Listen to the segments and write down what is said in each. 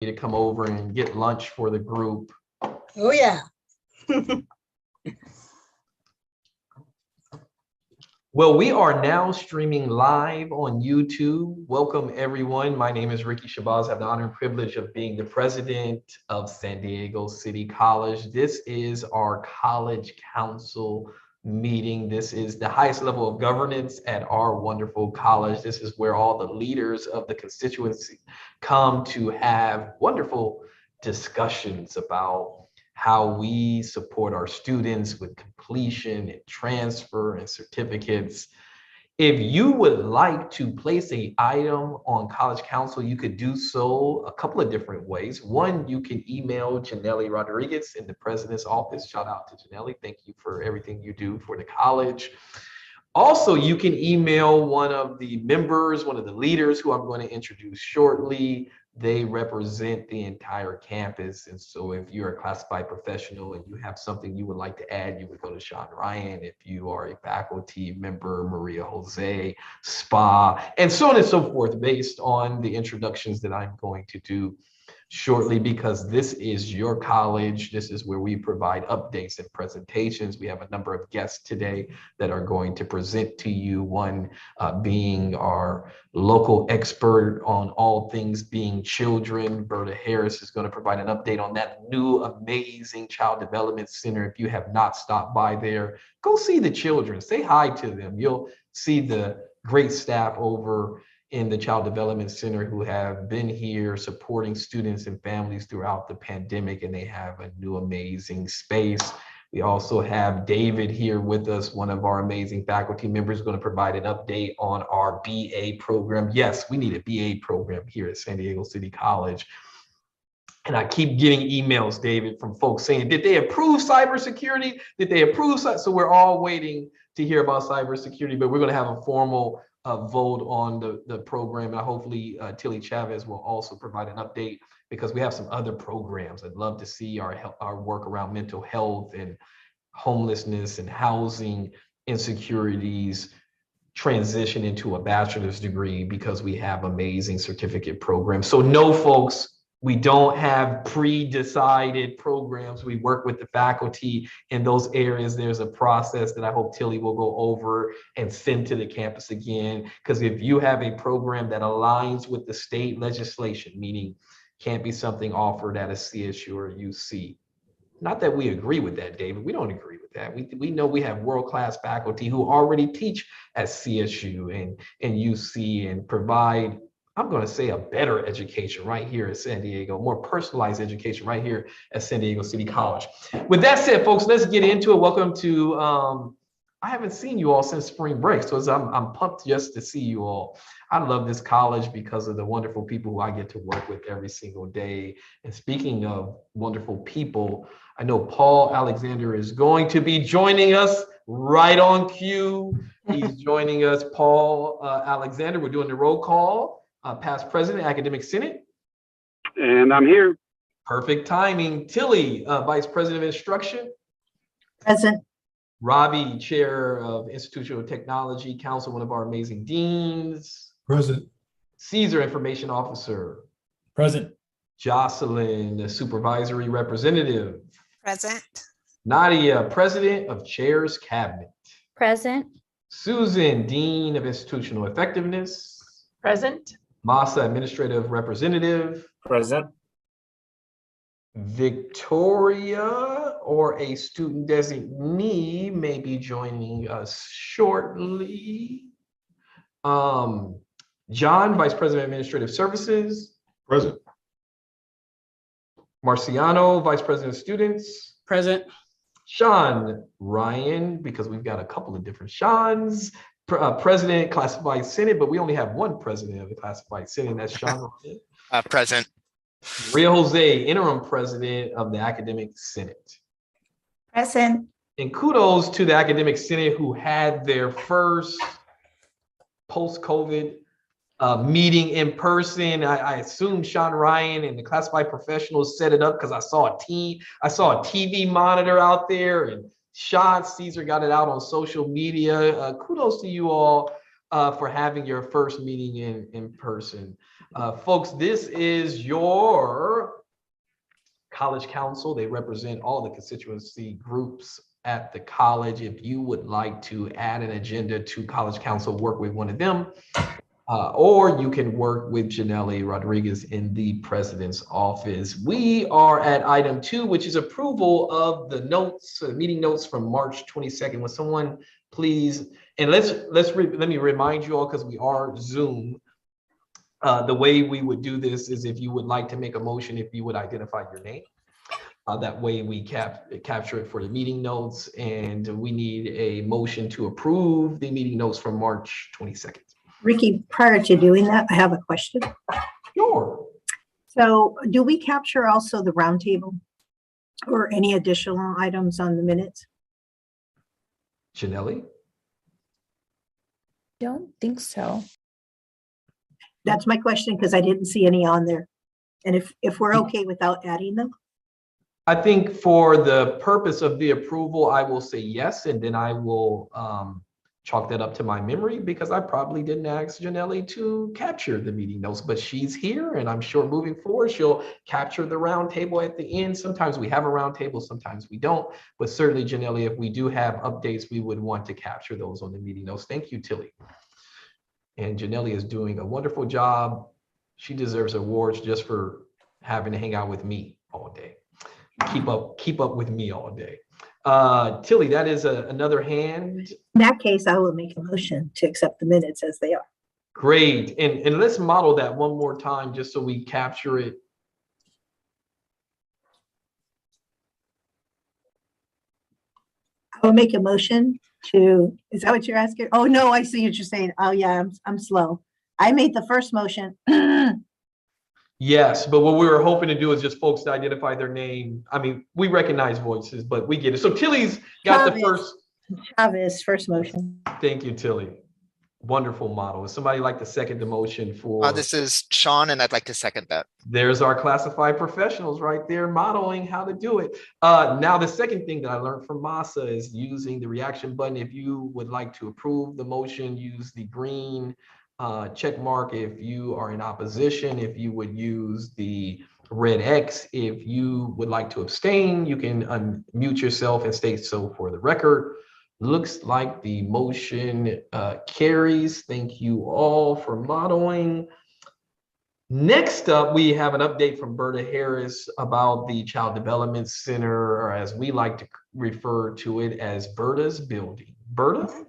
to come over and get lunch for the group. Oh, yeah. Well, we are now streaming live on YouTube. Welcome, everyone. My name is Ricky Shabazz. I have the honor and privilege of being the president of San Diego City College. This is our college council meeting. This is the highest level of governance at our wonderful college. This is where all the leaders of the constituency come to have wonderful discussions about how we support our students with completion and transfer and certificates. If you would like to place an item on College Council, you could do so a couple of different ways. One, you can email Janelle Rodriguez in the president's office. Shout out to Janelle. Thank you for everything you do for the college. Also, you can email one of the members, one of the leaders who I'm going to introduce shortly. They represent the entire campus. And so if you're a classified professional and you have something you would like to add, you would go to Sean Ryan. If you are a faculty member, Maria Jose, SPA, and so on and so forth, based on the introductions that I'm going to do shortly, because this is your college. This is where we provide updates and presentations. We have a number of guests today that are going to present to you, one being our local expert on all things being children. Berta Harris is going to provide an update on that new amazing child development center. If you have not stopped by there, go see the children, say hi to them. You'll see the great staff over in the Child Development Center who have been here supporting students and families throughout the pandemic, and they have a new amazing space. We also have David here with us, one of our amazing faculty members, going to provide an update on our BA program. Yes, we need a BA program here at San Diego City College. And I keep getting emails, David, from folks saying, did they approve cybersecurity? Did they approve? So we're all waiting to hear about cybersecurity, but we're going to have a formal vote on the program. And hopefully Tilly Chavez will also provide an update, because we have some other programs. I'd love to see our work around mental health and homelessness and housing insecurities transition into a bachelor's degree, because we have amazing certificate programs. So no, folks, we don't have pre-decided programs. We work with the faculty in those areas. There's a process that I hope Tilly will go over and send to the campus again. Because if you have a program that aligns with the state legislation, meaning can't be something offered at a CSU or UC. Not that we agree with that, David. We don't agree with that. We know we have world-class faculty who already teach at CSU and UC and provide, I'm going to say, a better education right here at San Diego, more personalized education right here at San Diego City College. With that said, folks, let's get into it. Welcome to, I haven't seen you all since spring break, so I'm pumped just to see you all. I love this college because of the wonderful people who I get to work with every single day. And speaking of wonderful people, I know Paul Alexander is going to be joining us right on cue. He's joining us, Paul Alexander. We're doing the roll call. Past President, Academic Senate. And I'm here. Perfect timing. Tilly, Vice President of Instruction. Present. Robbie, Chair of Institutional Technology Council, one of our amazing deans. Present. Caesar, Information Officer. Present. Jocelyn, the Supervisory Representative. Present. Nadia, President of Chairs Cabinet. Present. Susan, Dean of Institutional Effectiveness. Present. Masa, Administrative Representative. Present. Victoria, or a student designee, may be joining us shortly. John, Vice President of Administrative Services. Present. Marciano, Vice President of Students. Present. Sean Ryan, because we've got a couple of different Seans. President, Classified Senate, but we only have one president of the Classified Senate, and that's Sean Ryan. Present. Maria Jose, Interim President of the Academic Senate. Present. And kudos to the Academic Senate, who had their first post-COVID meeting in person. I assume Sean Ryan and the classified professionals set it up, because I saw a TV monitor out there, and Sean Caesar got it out on social media. Kudos to you all for having your first meeting in person. Folks, this is your College Council. They represent all the constituency groups at the college. If you would like to add an agenda to College Council, work with one of them, or you can work with Janelle Rodriguez in the president's office. We are at item 2, which is approval of the notes, meeting notes from March 22nd. Would someone please, and let me remind you all, because we are Zoom. The way we would do this is, if you would like to make a motion, if you would identify your name. That way we capture it for the meeting notes, and we need a motion to approve the meeting notes from March 22nd. Ricky, prior to doing that, I have a question. Sure. So do we capture also the roundtable or any additional items on the minutes? Janelle? Don't think so. That's my question, because I didn't see any on there. And if we're okay without adding them? I think for the purpose of the approval, I will say yes, and then I will chalk that up to my memory, because I probably didn't ask Janelle to capture the meeting notes, but she's here, and I'm sure moving forward, she'll capture the roundtable at the end. Sometimes we have a roundtable, sometimes we don't, but certainly, Janelle, if we do have updates, we would want to capture those on the meeting notes. Thank you, Tilly. And Janelle is doing a wonderful job. She deserves awards just for having to hang out with me all day. Keep up with me all day. Tilly, that is another hand. In that case, I will make a motion to accept the minutes as they are. Great. And let's model that one more time just so we capture it. I will make a motion to, is that what you're asking? Oh, no, I see what you're saying. Oh, yeah, I'm slow. I made the first motion. Yes, but what we were hoping to do is just folks to identify their name. I mean, we recognize voices, but we get it. So Tilly's got the first. Chavez, first motion. Thank you, Tilly. Wonderful model. Would somebody like to second the motion for? This is Sean, and I'd like to second that. There's our classified professionals right there modeling how to do it. Now, the second thing that I learned from Masa is using the reaction button. If you would like to approve the motion, use the green check mark if you are in opposition. If you would use the red X, if you would like to abstain, you can unmute yourself and state so for the record. Looks like the motion carries. Thank you all for modeling. Next up, we have an update from Berta Harris about the Child Development Center, or as we like to refer to it as Berta's building. Berta?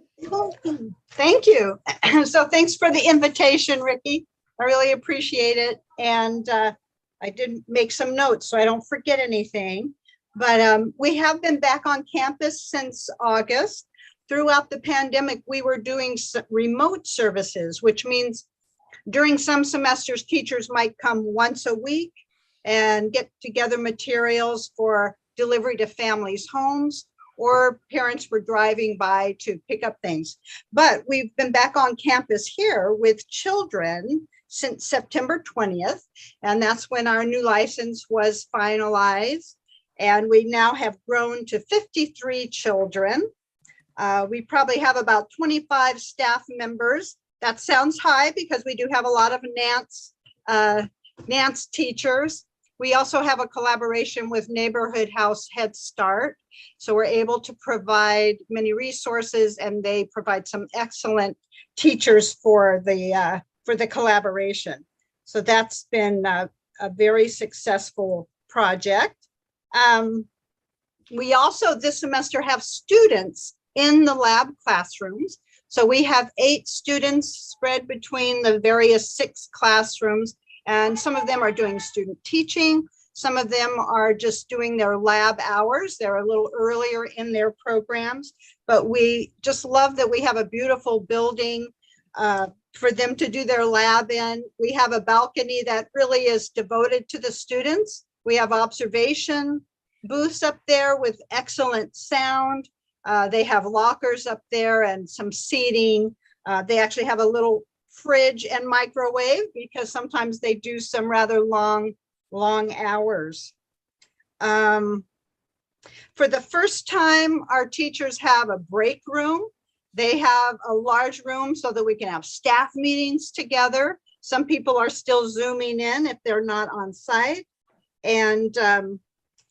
Thank you. So thanks for the invitation, Ricky. I really appreciate it. And I did make some notes so I don't forget anything. But we have been back on campus since August. Throughout the pandemic, we were doing remote services, which means during some semesters, teachers might come once a week and get together materials for delivery to families' homes, or parents were driving by to pick up things. But we've been back on campus here with children since September 20th, and that's when our new license was finalized. And we now have grown to 53 children. We probably have about 25 staff members. That sounds high because we do have a lot of Nance teachers. We also have a collaboration with Neighborhood House Head Start. So we're able to provide many resources, and they provide some excellent teachers for the collaboration. So that's been a very successful project. We also this semester have students in the lab classrooms. So we have 8 students spread between the various 6 classrooms, and some of them are doing student teaching. Some of them are just doing their lab hours. They're a little earlier in their programs, but we just love that we have a beautiful building for them to do their lab in. We have a balcony that really is devoted to the students. We have observation booths up there with excellent sound. They have lockers up there and some seating. They actually have a little fridge and microwave because sometimes they do some rather long hours. For the first time, our teachers have a break room. They have a large room so that we can have staff meetings together. Some people are still Zooming in if they're not on site. And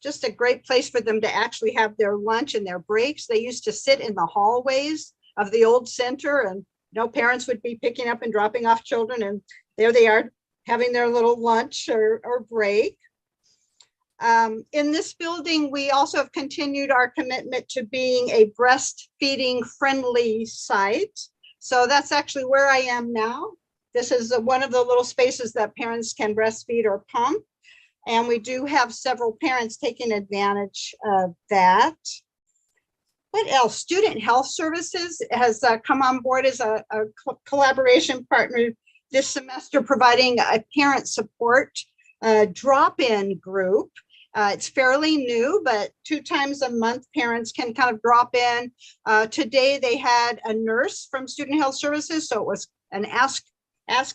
just a great place for them to actually have their lunch and their breaks. They used to sit in the hallways of the old center, and parents would be picking up and dropping off children, and there they are having their little lunch or break. In this building, we also have continued our commitment to being a breastfeeding friendly site. So that's actually where I am now. This is one of the little spaces that parents can breastfeed or pump. And we do have several parents taking advantage of that. What else? Student Health Services has come on board as a collaboration partner this semester, providing a parent support drop-in group. It's fairly new, but 2 times a month, parents can kind of drop in. Today, they had a nurse from Student Health Services, so it was an Ask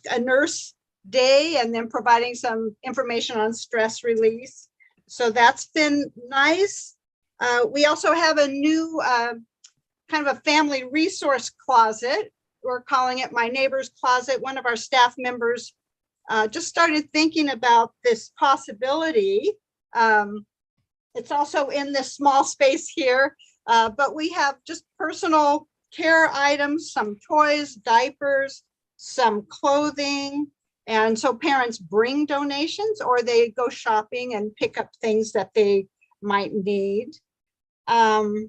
a Nurse day, and then providing some information on stress release. So that's been nice. We also have a new kind of a family resource closet. We're calling it My Neighbor's Closet. One of our staff members just started thinking about this possibility. It's also in this small space here, but we have just personal care items, some toys, diapers, some clothing. And so parents bring donations or they go shopping and pick up things that they might need. I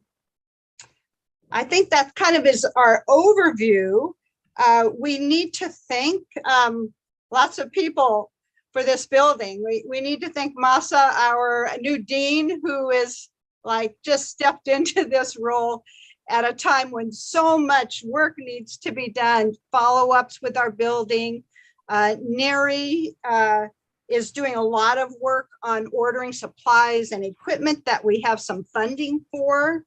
think that kind of is our overview. We need to thank lots of people for this building. We need to thank Masa, our new dean, who is like just stepped into this role at a time when so much work needs to be done, follow-ups with our building. Neri is doing a lot of work on ordering supplies and equipment that we have some funding for.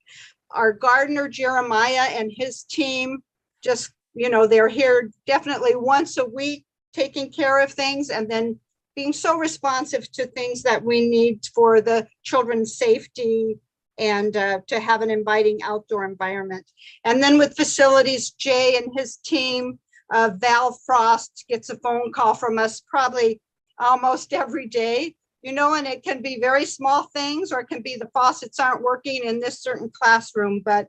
Our gardener, Jeremiah, and his team just, they're here definitely once a week, taking care of things and then being so responsive to things that we need for the children's safety and to have an inviting outdoor environment. And then with facilities, Jay and his team, Val Frost gets a phone call from us probably almost every day, and it can be very small things, or it can be the faucets aren't working in this certain classroom. But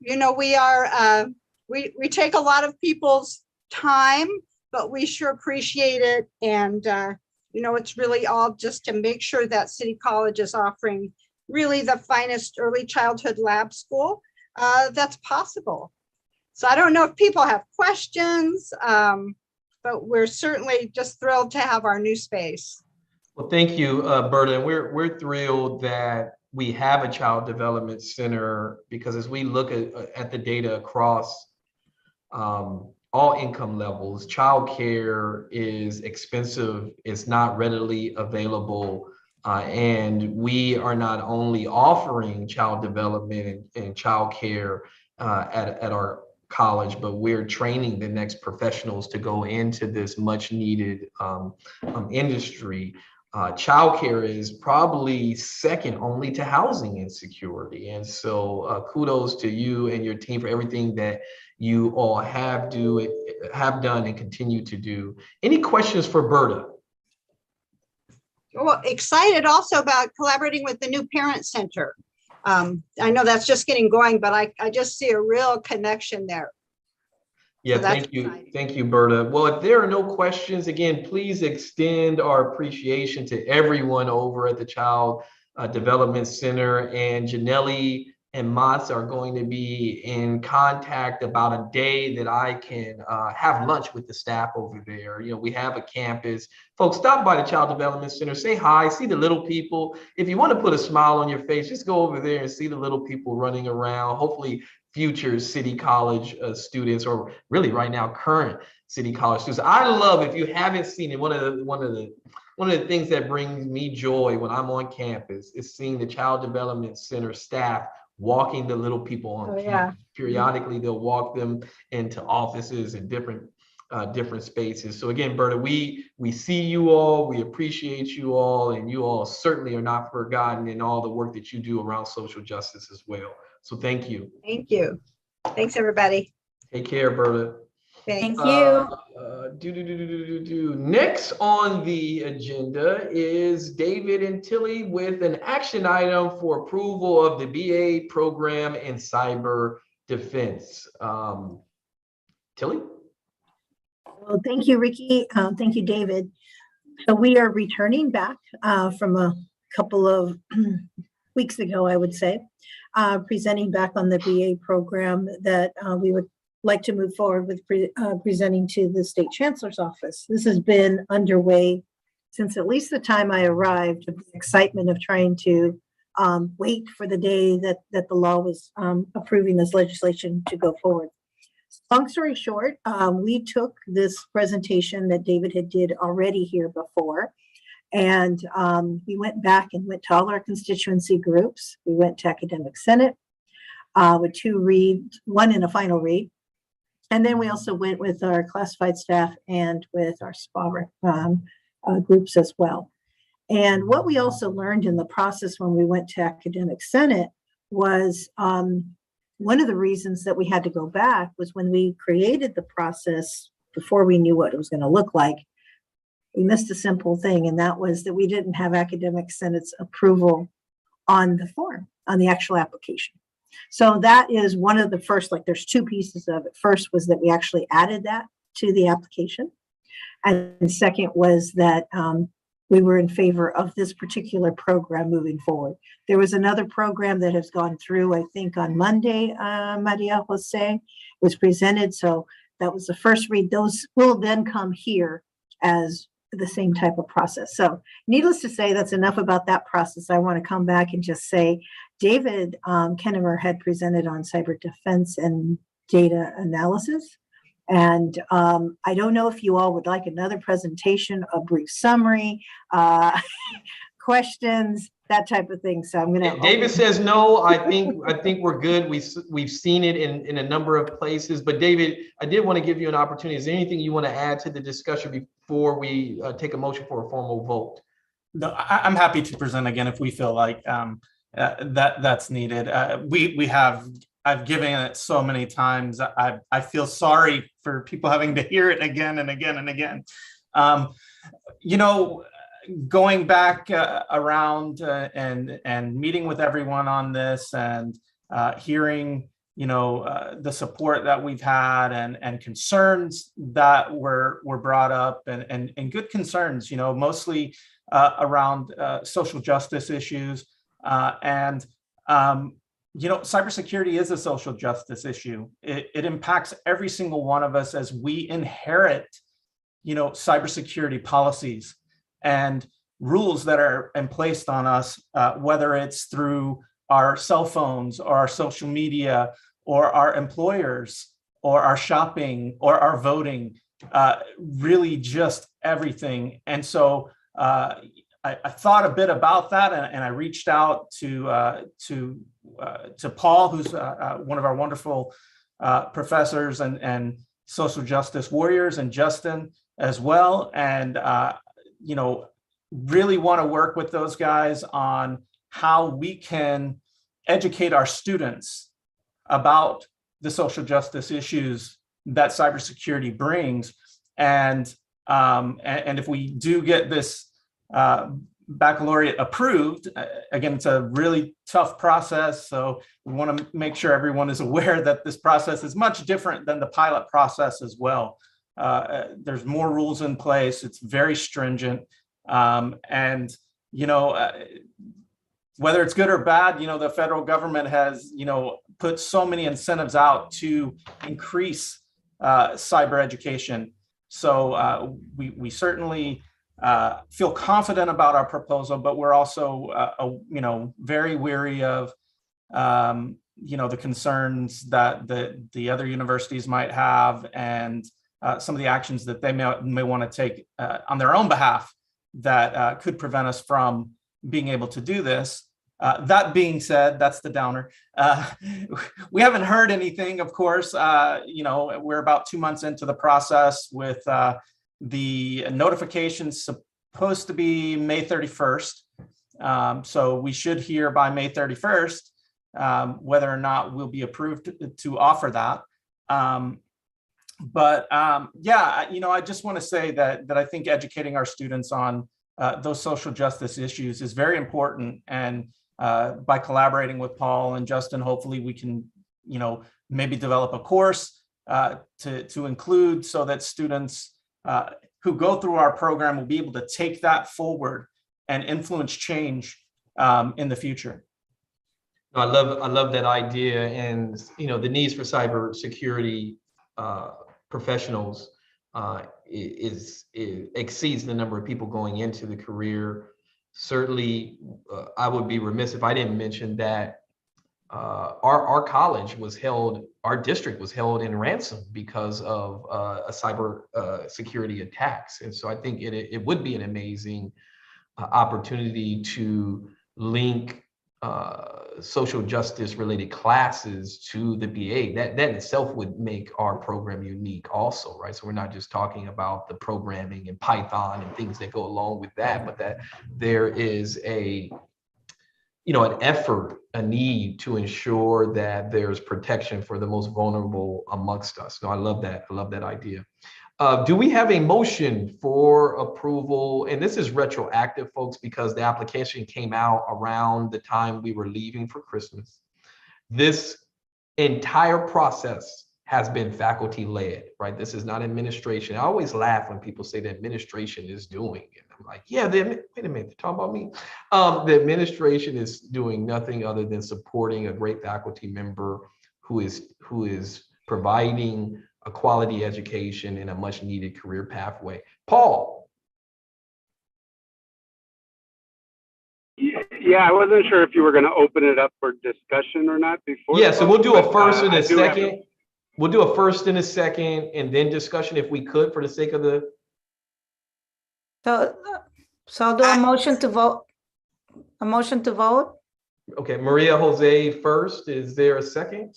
we are, we take a lot of people's time, but we sure appreciate it. And, it's really all just to make sure that City College is offering really the finest early childhood lab school that's possible. So I don't know if people have questions, but we're certainly just thrilled to have our new space. Well, thank you, Berta. And we're thrilled that we have a child development center, because as we look at the data across all income levels, childcare is expensive, it's not readily available. And we are not only offering child development and childcare at our college, but we're training the next professionals to go into this much needed industry. Childcare is probably second only to housing insecurity. And so kudos to you and your team for everything that you all have done and continue to do. Any questions for Berta? Well, excited also about collaborating with the new Parent Center. I know that's just getting going, but I just see a real connection there. Yeah, So thank you. exciting. Thank you, Berta. Well, if there are no questions, again, please extend our appreciation to everyone over at the Child Development Center. And Janelli and Mats are going to be in contact about a day that I can have lunch with the staff over there. We have a campus. Folks, stop by the Child Development Center, say hi, see the little people. If you want to put a smile on your face, just go over there and see the little people running around. Hopefully future City College students, or really right now current City College students. I love, if you haven't seen it, one of the things that brings me joy when I'm on campus is seeing the Child Development Center staff walking the little people on campus. Periodically, they'll walk them into offices and different spaces. So again, Berta, we see you all, we appreciate you all, and you all certainly are not forgotten in all the work that you do around social justice as well. So thank you. Thank you. Thanks, everybody. Take care, Berta. Thanks. Thank you. Next on the agenda is David and Tilly with an action item for approval of the BA program in cyber defense. Tilly? Well, thank you, Ricky. Thank you, David. So we are returning back from a couple of weeks ago, I would say, presenting back on the BA program that we would like to move forward with presenting to the State Chancellor's Office. This has been underway since at least the time I arrived, with the excitement of trying to wait for the day that the law was approving this legislation to go forward. Long story short, we took this presentation that David had did already here before, and we went back and went to all our constituency groups. We went to Academic Senate with 2 reads, 1 in a final read. And then we also went with our classified staff and with our SPA groups as well. And what we also learned in the process when we went to Academic Senate was one of the reasons that we had to go back was when we created the process before we knew what it was going to look like, we missed a simple thing, and that was that we didn't have Academic Senate's approval on the form, on the actual application. So that is one of the first, like there's 2 pieces of it. First was that we actually added that to the application. And second was that we were in favor of this particular program moving forward. There was another program that has gone through, I think on Monday, Maria Jose was presented. So that was the first read. Those will then come here as the same type of process. So needless to say, that's enough about that process. I want to come back and just say, David Kennemer had presented on cyber defense and data analysis. And I don't know if you all would like another presentation, a brief summary, questions, that type of thing. So I'm going to. David says no. I think we're good. We've seen it in a number of places. But David, I did want to give you an opportunity. Is there anything you want to add to the discussion before we take a motion for a formal vote? No, I'm happy to present again if we feel like that's needed. I've given it so many times. I feel sorry for people having to hear it again and again and again. Going back around and meeting with everyone on this and hearing, the support that we've had and concerns that were brought up and good concerns, mostly around social justice issues cybersecurity is a social justice issue. It impacts every single one of us as we inherit, cybersecurity policies and rules that are placed on us, whether it's through our cell phones or our social media or our employers or our shopping or our voting, really just everything. And so I thought a bit about that, and I reached out to Paul, who's one of our wonderful professors and social justice warriors, and Justin as well, and really want to work with those guys on how we can educate our students about the social justice issues that cybersecurity brings, and if we do get this baccalaureate approved, again, it's a really tough process. So we want to make sure everyone is aware that this process is much different than the pilot process as well. There's more rules in place. It's very stringent. Whether it's good or bad, the federal government has, put so many incentives out to increase cyber education. So we certainly feel confident about our proposal, but we're also, very weary of, the concerns that the other universities might have, and some of the actions that they may want to take on their own behalf that could prevent us from being able to do this. That being said, that's the downer. We haven't heard anything, of course. We're about 2 months into the process with the notification supposed to be May 31st. So we should hear by May 31st whether or not we'll be approved to offer that. But yeah, I just want to say that I think educating our students on those social justice issues is very important. And by collaborating with Paul and Justin, hopefully we can, maybe develop a course to include so that students who go through our program will be able to take that forward and influence change in the future. I love that idea, and the needs for cybersecurity professionals exceeds the number of people going into the career. Certainly, I would be remiss if I didn't mention that our college was held, our district was held in ransom because of a cyber security attacks, and so I think it would be an amazing opportunity to link social justice related classes to the BA. That in itself would make our program unique also, right? So we're not just talking about the programming and Python and things that go along with that, but that there is an effort, a need to ensure that there's protection for the most vulnerable amongst us. So I love that. I love that idea. Do we have a motion for approval? And this is retroactive, folks, because the application came out around the time we were leaving for Christmas. This entire process has been faculty led, right? This is not administration. I always laugh when people say the administration is doing it. I'm like, yeah, wait a minute, they're talking about me. The administration is doing nothing other than supporting a great faculty member who is providing a quality education and a much needed career pathway. Paul. Yeah, I wasn't sure if you were going to open it up for discussion or not before. Yeah, so we'll do a first and a I do have second. We'll do a first and a second and then discussion if we could for the sake of the. So I'll do a motion to vote. A motion to vote? Okay, Maria Jose first. Is there a second?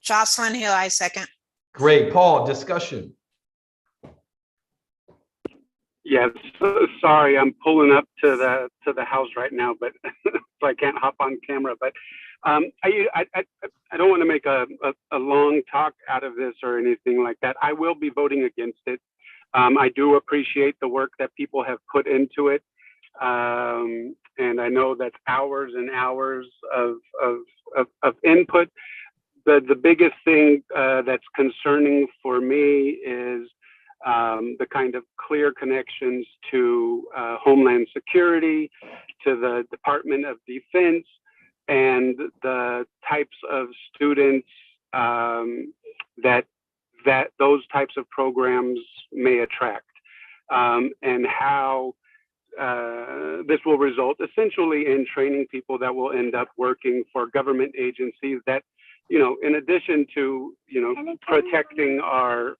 Jocelyn Hill, I second. Great. Paul, discussion. Yes, sorry, I'm pulling up to the house right now, but so I can't hop on camera. But I don't want to make a long talk out of this or anything like that. I will be voting against it. I do appreciate the work that people have put into it, and I know that's hours and hours of input. The biggest thing that's concerning for me is the kind of clear connections to Homeland Security, to the Department of Defense, and the types of students that those types of programs may attract, and how this will result essentially in training people that will end up working for government agencies that, in addition to, protecting our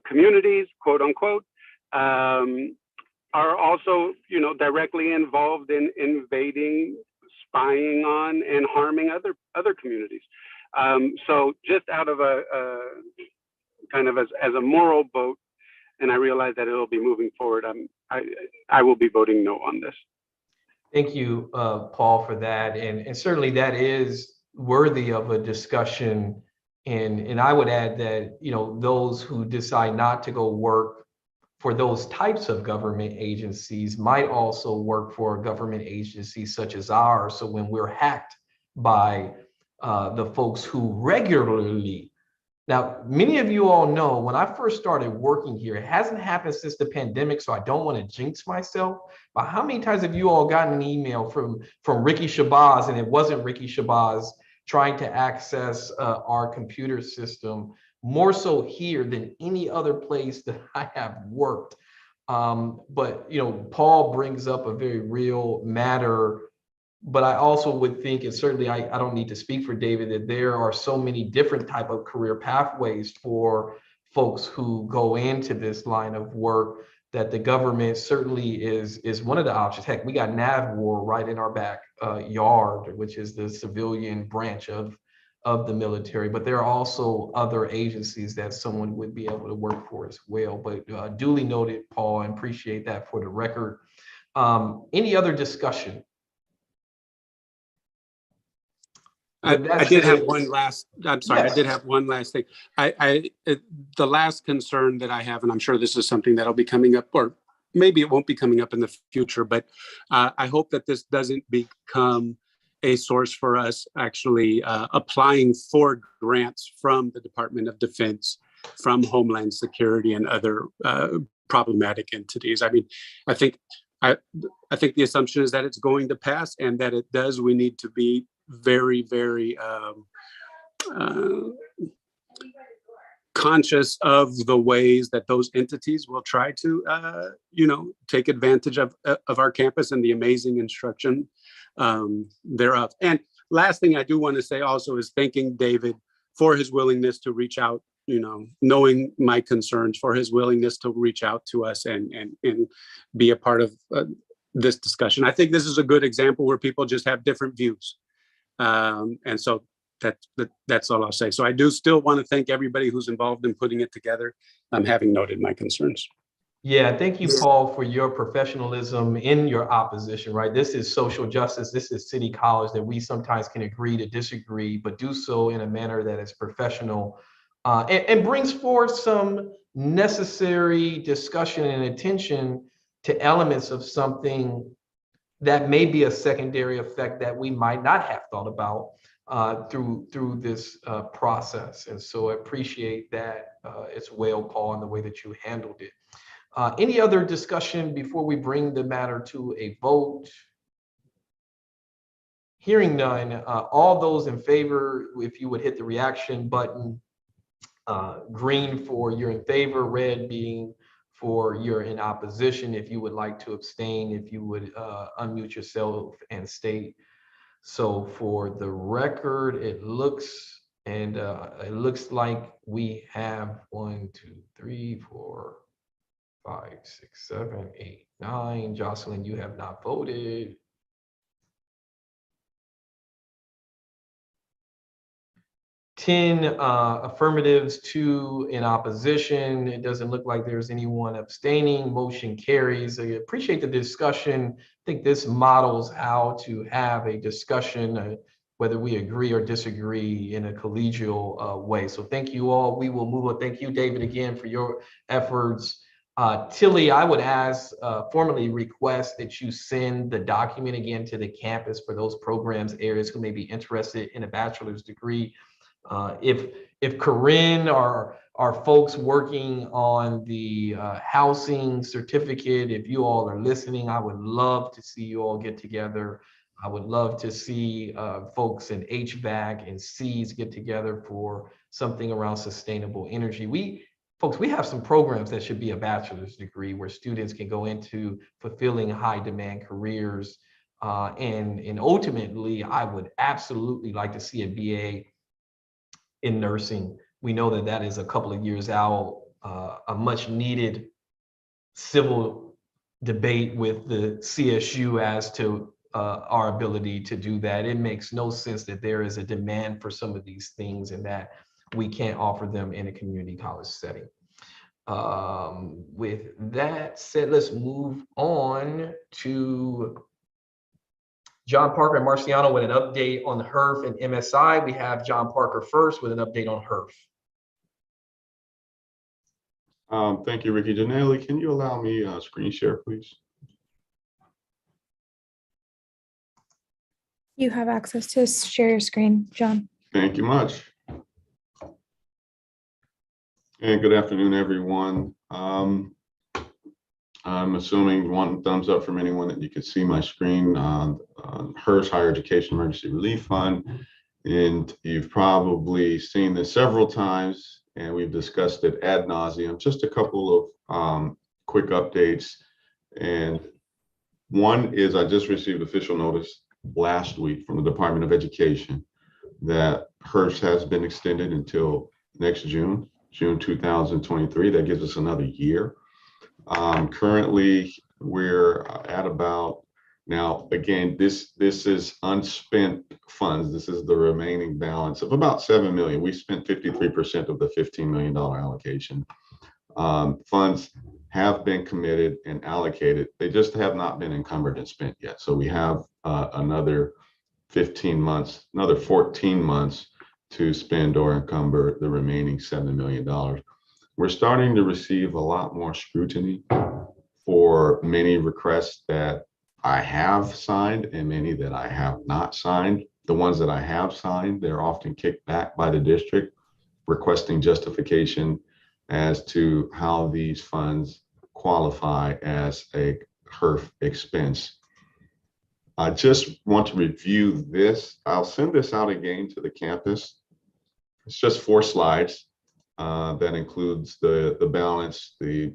communities, quote unquote, are also, directly involved in invading, spying on, and harming other communities. So just out of a kind of as a moral vote, and I realize that it'll be moving forward, I will be voting no on this. Thank you, Paul, for that. And certainly that is worthy of a discussion. And I would add that, those who decide not to go work for those types of government agencies might also work for a government agency such as ours. So when we're hacked by the folks who regularly, now, many of you all know when I first started working here, it hasn't happened since the pandemic, so I don't want to jinx myself. But how many times have you all gotten an email from Ricky Shabazz, and it wasn't Ricky Shabazz trying to access our computer system, more so here than any other place that I have worked. But Paul brings up a very real matter. But I also would think, and certainly I don't need to speak for David, that there are so many different type of career pathways for folks who go into this line of work that the government certainly is one of the options. Heck, we got NAVWAR right in our backyard, which is the civilian branch of the military. But there are also other agencies that someone would be able to work for as well. But duly noted, Paul, and appreciate that for the record. Any other discussion? With that I did have said- one last, I'm sorry, Yes. I did have one last thing. The last concern that I have, and I'm sure this is something that'll be coming up, or maybe it won't be coming up in the future, but I hope that this doesn't become a source for us actually applying for grants from the Department of Defense, from Homeland Security and other problematic entities. I mean, I think the assumption is that it's going to pass, and that it does. We need to be very, very conscious of the ways that those entities will try to, take advantage of our campus and the amazing instruction thereof. And last thing I do want to say also is thanking David for his willingness to reach out, knowing my concerns, for his willingness to reach out to us and be a part of this discussion. I think this is a good example where people just have different views. And so that's all I'll say. So I do still want to thank everybody who's involved in putting it together, having noted my concerns. Yeah, thank you, Paul, for your professionalism in your opposition, right? This is social justice. This is City College, that we sometimes can agree to disagree, but do so in a manner that is professional and brings forth some necessary discussion and attention to elements of something that may be a secondary effect that we might not have thought about through this process. And so I appreciate that as well, Paul, and the way that you handled it. Any other discussion before we bring the matter to a vote? Hearing none, all those in favor, if you would hit the reaction button, green for you're in favor, red being for you're in opposition. If you would like to abstain, if you would unmute yourself and state. So for the record, it looks like we have 1, 2, 3, 4, 5, 6, 7, 8, 9. Jocelyn, you have not voted. 10 affirmatives, 2 in opposition. It doesn't look like there's anyone abstaining. Motion carries. I appreciate the discussion. I think this models how to have a discussion, whether we agree or disagree, in a collegial way. So thank you all. We will move on. Thank you, David, again for your efforts. Tilly, I would formally request that you send the document again to the campus for those programs areas who may be interested in a bachelor's degree. If Corinne or folks working on the housing certificate, if you all are listening, I would love to see you all get together. I would love to see folks in HVAC and Cs get together for something around sustainable energy. Folks, we have some programs that should be a bachelor's degree where students can go into fulfilling high demand careers. And ultimately, I would absolutely like to see a BA in nursing. We know that is a couple of years out, a much needed civil debate with the CSU as to our ability to do that. It makes no sense that there is a demand for some of these things and that we can't offer them in a community college setting. With that said, let's move on to John Parker and Marciano with an update on the HERF and MSI. We have John Parker first with an update on HERF. Thank you, Ricky. Janelle, can you allow me screen share, please? You have access to share your screen, John. Thank you much. And good afternoon, everyone. I'm assuming one thumbs up from anyone that you could see my screen on HERS, Higher Education Emergency Relief Fund. And you've probably seen this several times, and we've discussed it ad nauseum. Just a couple of quick updates. And one is I just received official notice last week from the Department of Education that HERS has been extended until next June 2023. That gives us another year. Currently, we're at about, now again, this is unspent funds. This is the remaining balance of about 7 million. We spent 53% of the $15 million allocation. Funds have been committed and allocated. They just have not been encumbered and spent yet. So we have another 15 months, another 14 months to spend or encumber the remaining $7 million. We're starting to receive a lot more scrutiny for many requests that I have signed and many that I have not signed. The ones that I have signed, they're often kicked back by the district, requesting justification as to how these funds qualify as a HERF expense. I just want to review this. I'll send this out again to the campus. It's just 4 slides that includes the balance, the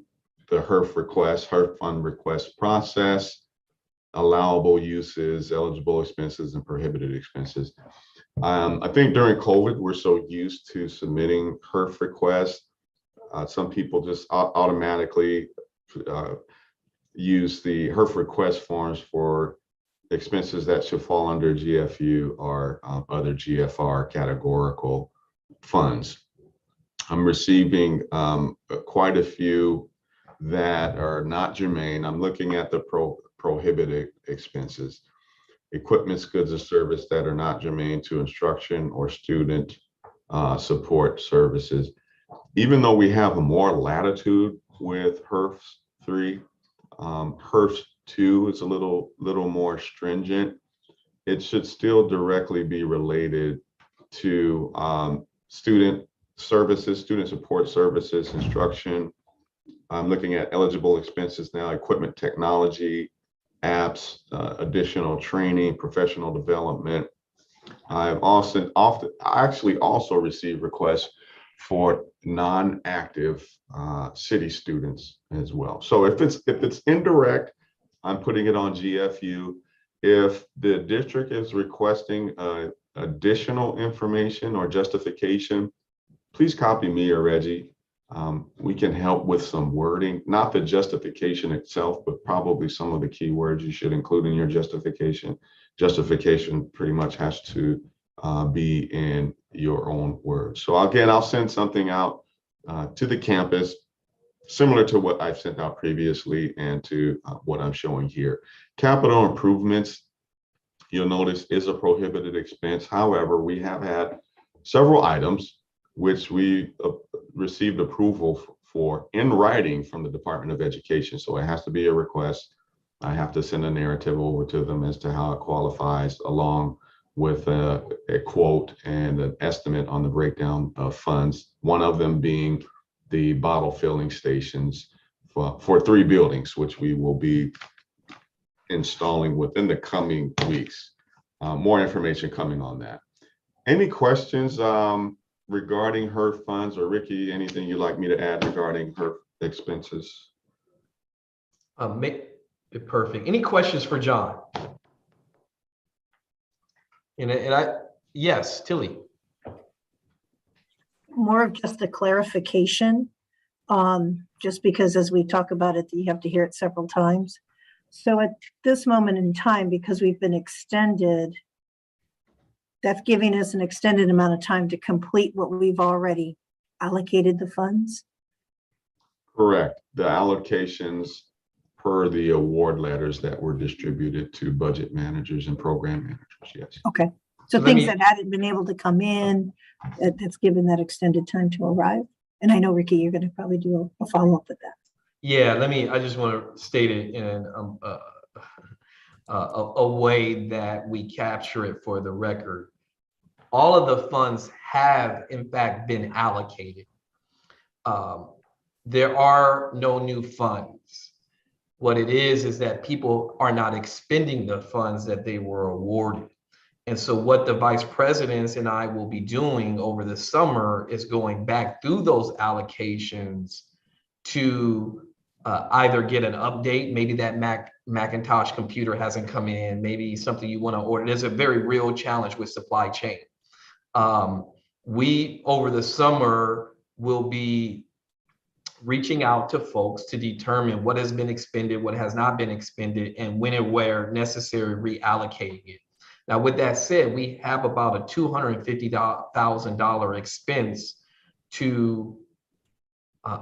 HERF request, HERF fund request process, allowable uses, eligible expenses, and prohibited expenses. I think during COVID, we're so used to submitting HERF requests. Some people just automatically use the HERF request forms for expenses that should fall under GFU or other GFR categorical funds. I'm receiving quite a few that are not germane. I'm looking at the prohibited expenses, equipments, goods, or service that are not germane to instruction or student support services. Even though we have more latitude with HERF 3, HERF 2 is a little more stringent. It should still directly be related to student services, student support services, instruction. I'm looking at eligible expenses now, equipment, technology, apps, additional training, professional development. I've actually also received requests for non-active city students as well. So if it's indirect, I'm putting it on GFU. If the district is requesting additional information or justification, please copy me or Reggie. We can help with some wording, not the justification itself, but probably some of the key words you should include in your justification. Justification pretty much has to be in your own words. So again, I'll send something out to the campus, similar to what I've sent out previously and to what I'm showing here. Capital improvements, you'll notice, is a prohibited expense. However, we have had several items which we received approval for in writing from the Department of Education. So it has to be a request. I have to send a narrative over to them as to how it qualifies, along with a quote and an estimate on the breakdown of funds. One of them being the bottle filling stations for 3 buildings, which we will be installing within the coming weeks. More information coming on that. Any questions regarding HERF funds, or Ricky, anything you'd like me to add regarding HERF expenses? Perfect. Any questions for John? Yes, Tilly. More of just a clarification, just because as we talk about it, you have to hear it several times. So at this moment in time, because we've been extended, that's giving us an extended amount of time to complete what we've already allocated the funds? Correct. The allocations per the award letters that were distributed to budget managers and program managers, yes. Okay, so things that hadn't been able to come in, that's given that extended time to arrive. And I know, Ricky, you're going to probably do a follow-up with that. Yeah, I just want to state it in a way that we capture it for the record. All of the funds have, in fact, been allocated. There are no new funds. What it is that people are not expending the funds that they were awarded. And so what the vice presidents and I will be doing over the summer is going back through those allocations to either get an update, maybe that Macintosh computer hasn't come in, maybe something you want to order. There's a very real challenge with supply chain. We, over the summer, will be reaching out to folks to determine what has been expended, what has not been expended, and when and where necessary, reallocating it. Now, with that said, we have about a $250,000 expense to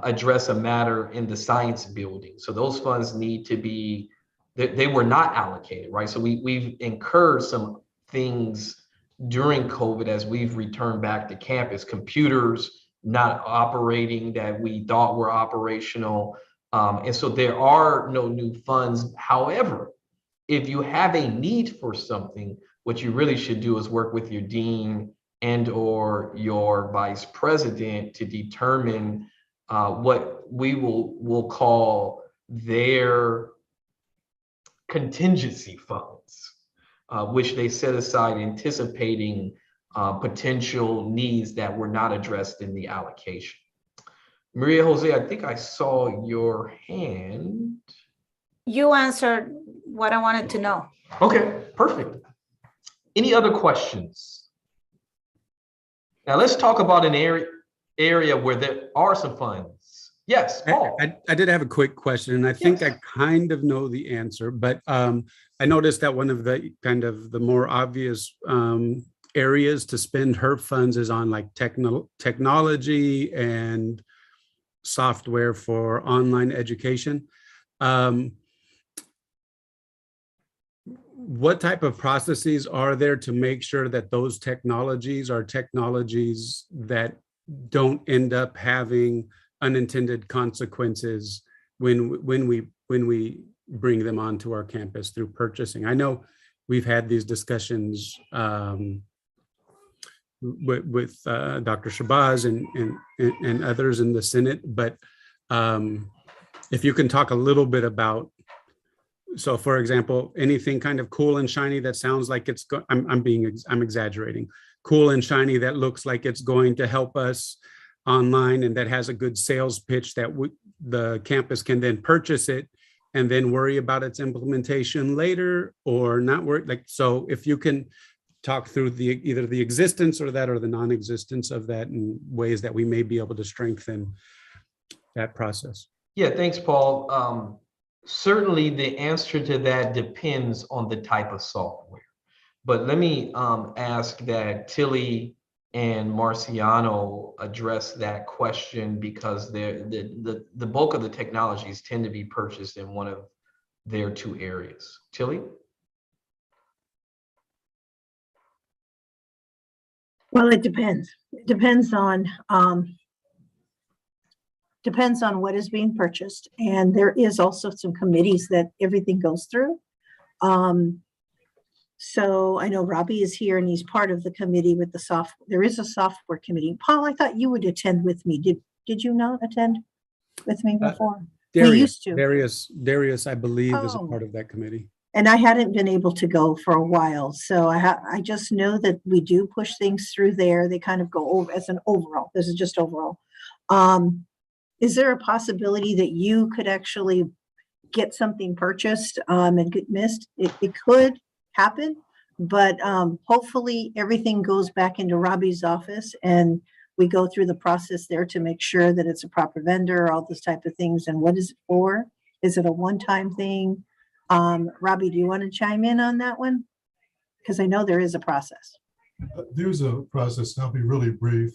address a matter in the science building. So those funds need to be, they were not allocated, right? So we've incurred some things during COVID as we've returned back to campus, computers not operating that we thought were operational. And so there are no new funds. However, if you have a need for something, what you really should do is work with your dean and or your vice president to determine what we will call their contingency funds, which they set aside anticipating potential needs that were not addressed in the allocation. Maria Jose, I think I saw your hand. You answered what I wanted to know. Okay, perfect. Any other questions? Now let's talk about an area where there are some funds. Yes, Paul. I did have a quick question, and I think I kind of know the answer, but I noticed that one of the kind of the more obvious areas to spend HERF funds is on like technology and software for online education. What type of processes are there to make sure that those technologies are technologies that don't end up having unintended consequences when we bring them onto our campus through purchasing? I know we've had these discussions with Dr. Shabazz and others in the Senate, but if you can talk a little bit about, so for example, anything kind of cool and shiny that sounds like it's, I'm exaggerating, cool and shiny that looks like it's going to help us online and that has a good sales pitch that the campus can then purchase it and then worry about its implementation later or not worry. Like, so if you can talk through either the existence or the non-existence of that and ways that we may be able to strengthen that process. Yeah, thanks, Paul. Certainly the answer to that depends on the type of software. But let me ask that Tilly and Marciano address that question, because the bulk of the technologies tend to be purchased in one of their two areas. Tilly? Well, it depends. It depends on what is being purchased. And there is also some committees that everything goes through. So I know Robbie is here and he's part of the committee with the software. There is a software committee. Paul, I thought you would attend with me. Did you not attend with me before? We used to. Darius, I believe, is a part of that committee. And I hadn't been able to go for a while. So I just know that we do push things through there. They kind of go over as an overall. This is just overall. Is there a possibility that you could actually get something purchased and get missed? It could happen, but hopefully everything goes back into Robbie's office and we go through the process there to make sure that it's a proper vendor, all those type of things. And what is it for? Is it a one-time thing? Robbie, do you want to chime in on that one? Because I know there is a process. There's a process, and I'll be really brief.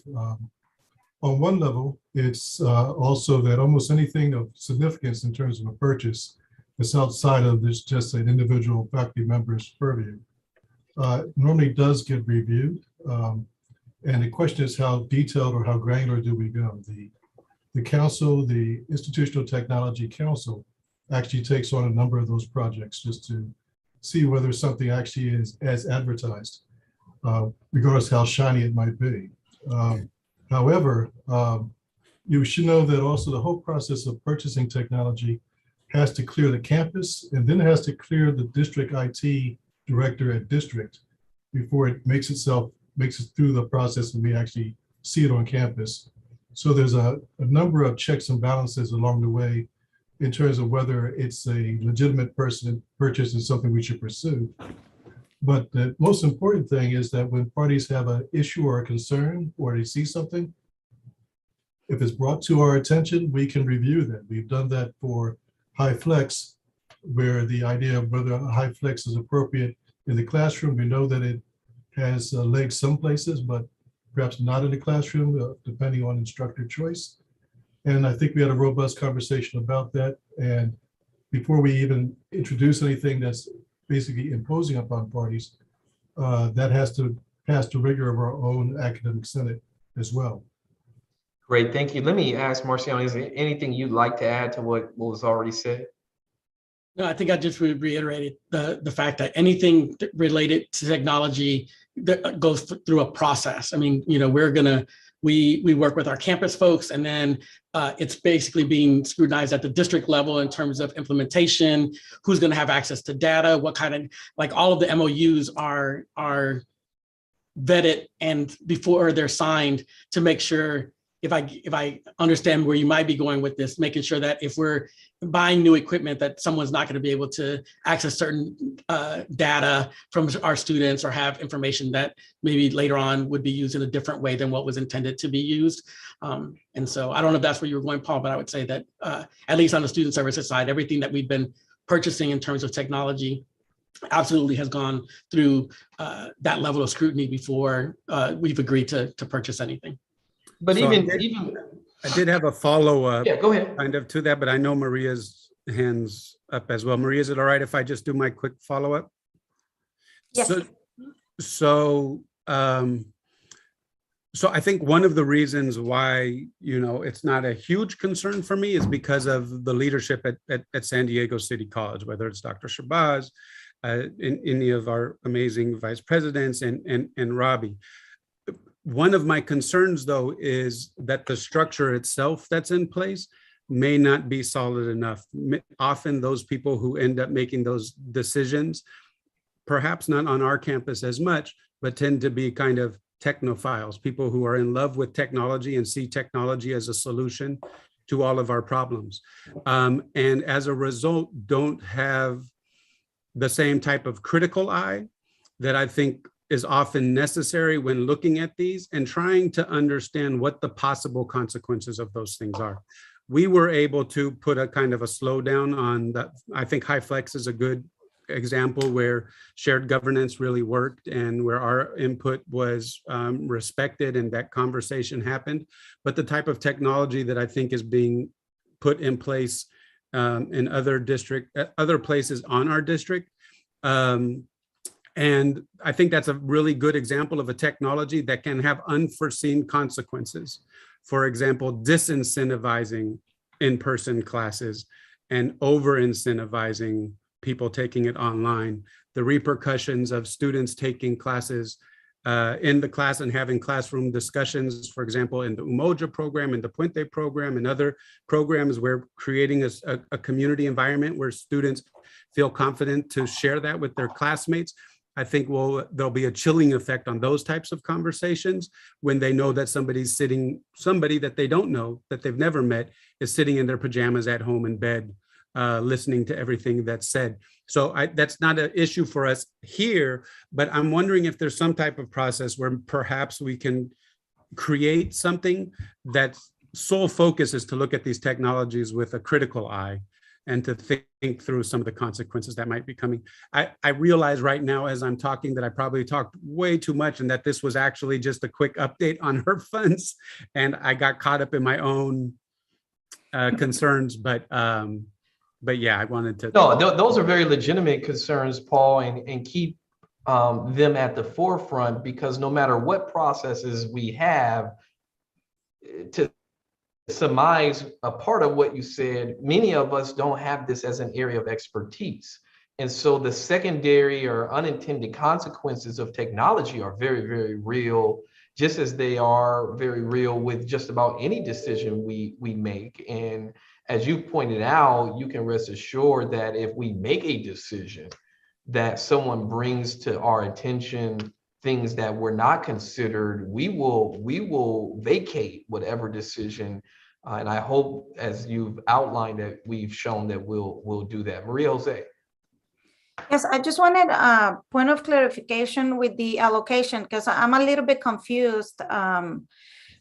On one level, it's also that almost anything of significance in terms of a purchase that's outside of this just an individual faculty member's purview normally does get reviewed. And the question is how detailed or how granular do we go? The council, the Institutional Technology Council, actually takes on a number of those projects just to see whether something actually is as advertised, regardless how shiny it might be. However, you should know that also the whole process of purchasing technology has to clear the campus, and then it has to clear the district IT director at district before it makes it through the process and we actually see it on campus. So there's a number of checks and balances along the way in terms of whether it's a legitimate purchase and something we should pursue. But the most important thing is that when parties have an issue or a concern, or they see something, if it's brought to our attention, we can review that. We've done that for HyFlex, where the idea of whether HyFlex is appropriate in the classroom, we know that it has legs some places, but perhaps not in the classroom, depending on instructor choice. And I think we had a robust conversation about that. And before we even introduce anything that's basically imposing upon parties, that has to pass the rigor of our own academic senate as well. Great, thank you. Let me ask Marciano, is there anything you'd like to add to what was already said? No, I think I just reiterated the fact that anything related to technology that goes through a process. I mean, you know, we work with our campus folks, and then it's basically being scrutinized at the district level in terms of implementation, who's going to have access to data, what kind of, like, all of the MOUs are vetted and before they're signed to make sure, if I understand where you might be going with this, making sure that if we're buying new equipment, that someone's not going to be able to access certain data from our students or have information that maybe later on would be used in a different way than what was intended to be used. And so I don't know if that's where you were going, Paul, but I would say that at least on the student services side, everything that we've been purchasing in terms of technology absolutely has gone through that level of scrutiny before we've agreed to purchase anything. But So even I did have a follow-up yeah, go ahead. kind of to that, but I know Maria's hands up as well. Maria, is it all right if I just do my quick follow-up? Yes. So I think one of the reasons why, you know, it's not a huge concern for me is because of the leadership at San Diego City College, whether it's Dr. Shabazz, in any of our amazing vice presidents and Robbie. One of my concerns, though, is that the structure itself that's in place may not be solid enough. Often those people who end up making those decisions, perhaps not on our campus as much, but tend to be kind of technophiles, people who are in love with technology and see technology as a solution to all of our problems. And as a result, don't have the same type of critical eye that I think is often necessary when looking at these and trying to understand what the possible consequences of those things are. We were able to put a kind of a slowdown on that. I think HyFlex is a good example where shared governance really worked and where our input was respected and that conversation happened. But the type of technology that I think is being put in place in other places on our district, and I think that's a really good example of a technology that can have unforeseen consequences. For example, disincentivizing in-person classes and over-incentivizing people taking it online. The repercussions of students taking classes in the class and having classroom discussions, for example, in the Umoja program, in the Puente program, and other programs, we're creating a community environment where students feel confident to share that with their classmates. I think there'll be a chilling effect on those types of conversations when they know that somebody that they don't know, that they've never met, is sitting in their pajamas at home in bed, listening to everything that's said. So that's not an issue for us here, but I'm wondering if there's some type of process where perhaps we can create something that's sole focus is to look at these technologies with a critical eye and to think through some of the consequences that might be coming. I realize right now as I'm talking that I probably talked way too much and that this was actually just a quick update on HERF funds, and I got caught up in my own concerns, but yeah, I wanted to. No, those are very legitimate concerns, Paul, and keep them at the forefront, because no matter what processes we have, to surmise a part of what you said, many of us don't have this as an area of expertise. And so the secondary or unintended consequences of technology are very, very real, just as they are very real with just about any decision we make. And as you pointed out, you can rest assured that if we make a decision that someone brings to our attention things that were not considered, we will vacate whatever decision. And I hope, as you've outlined, that we've shown that we'll do that. Maria Jose. Yes, I just wanted a point of clarification with the allocation, because I'm a little bit confused.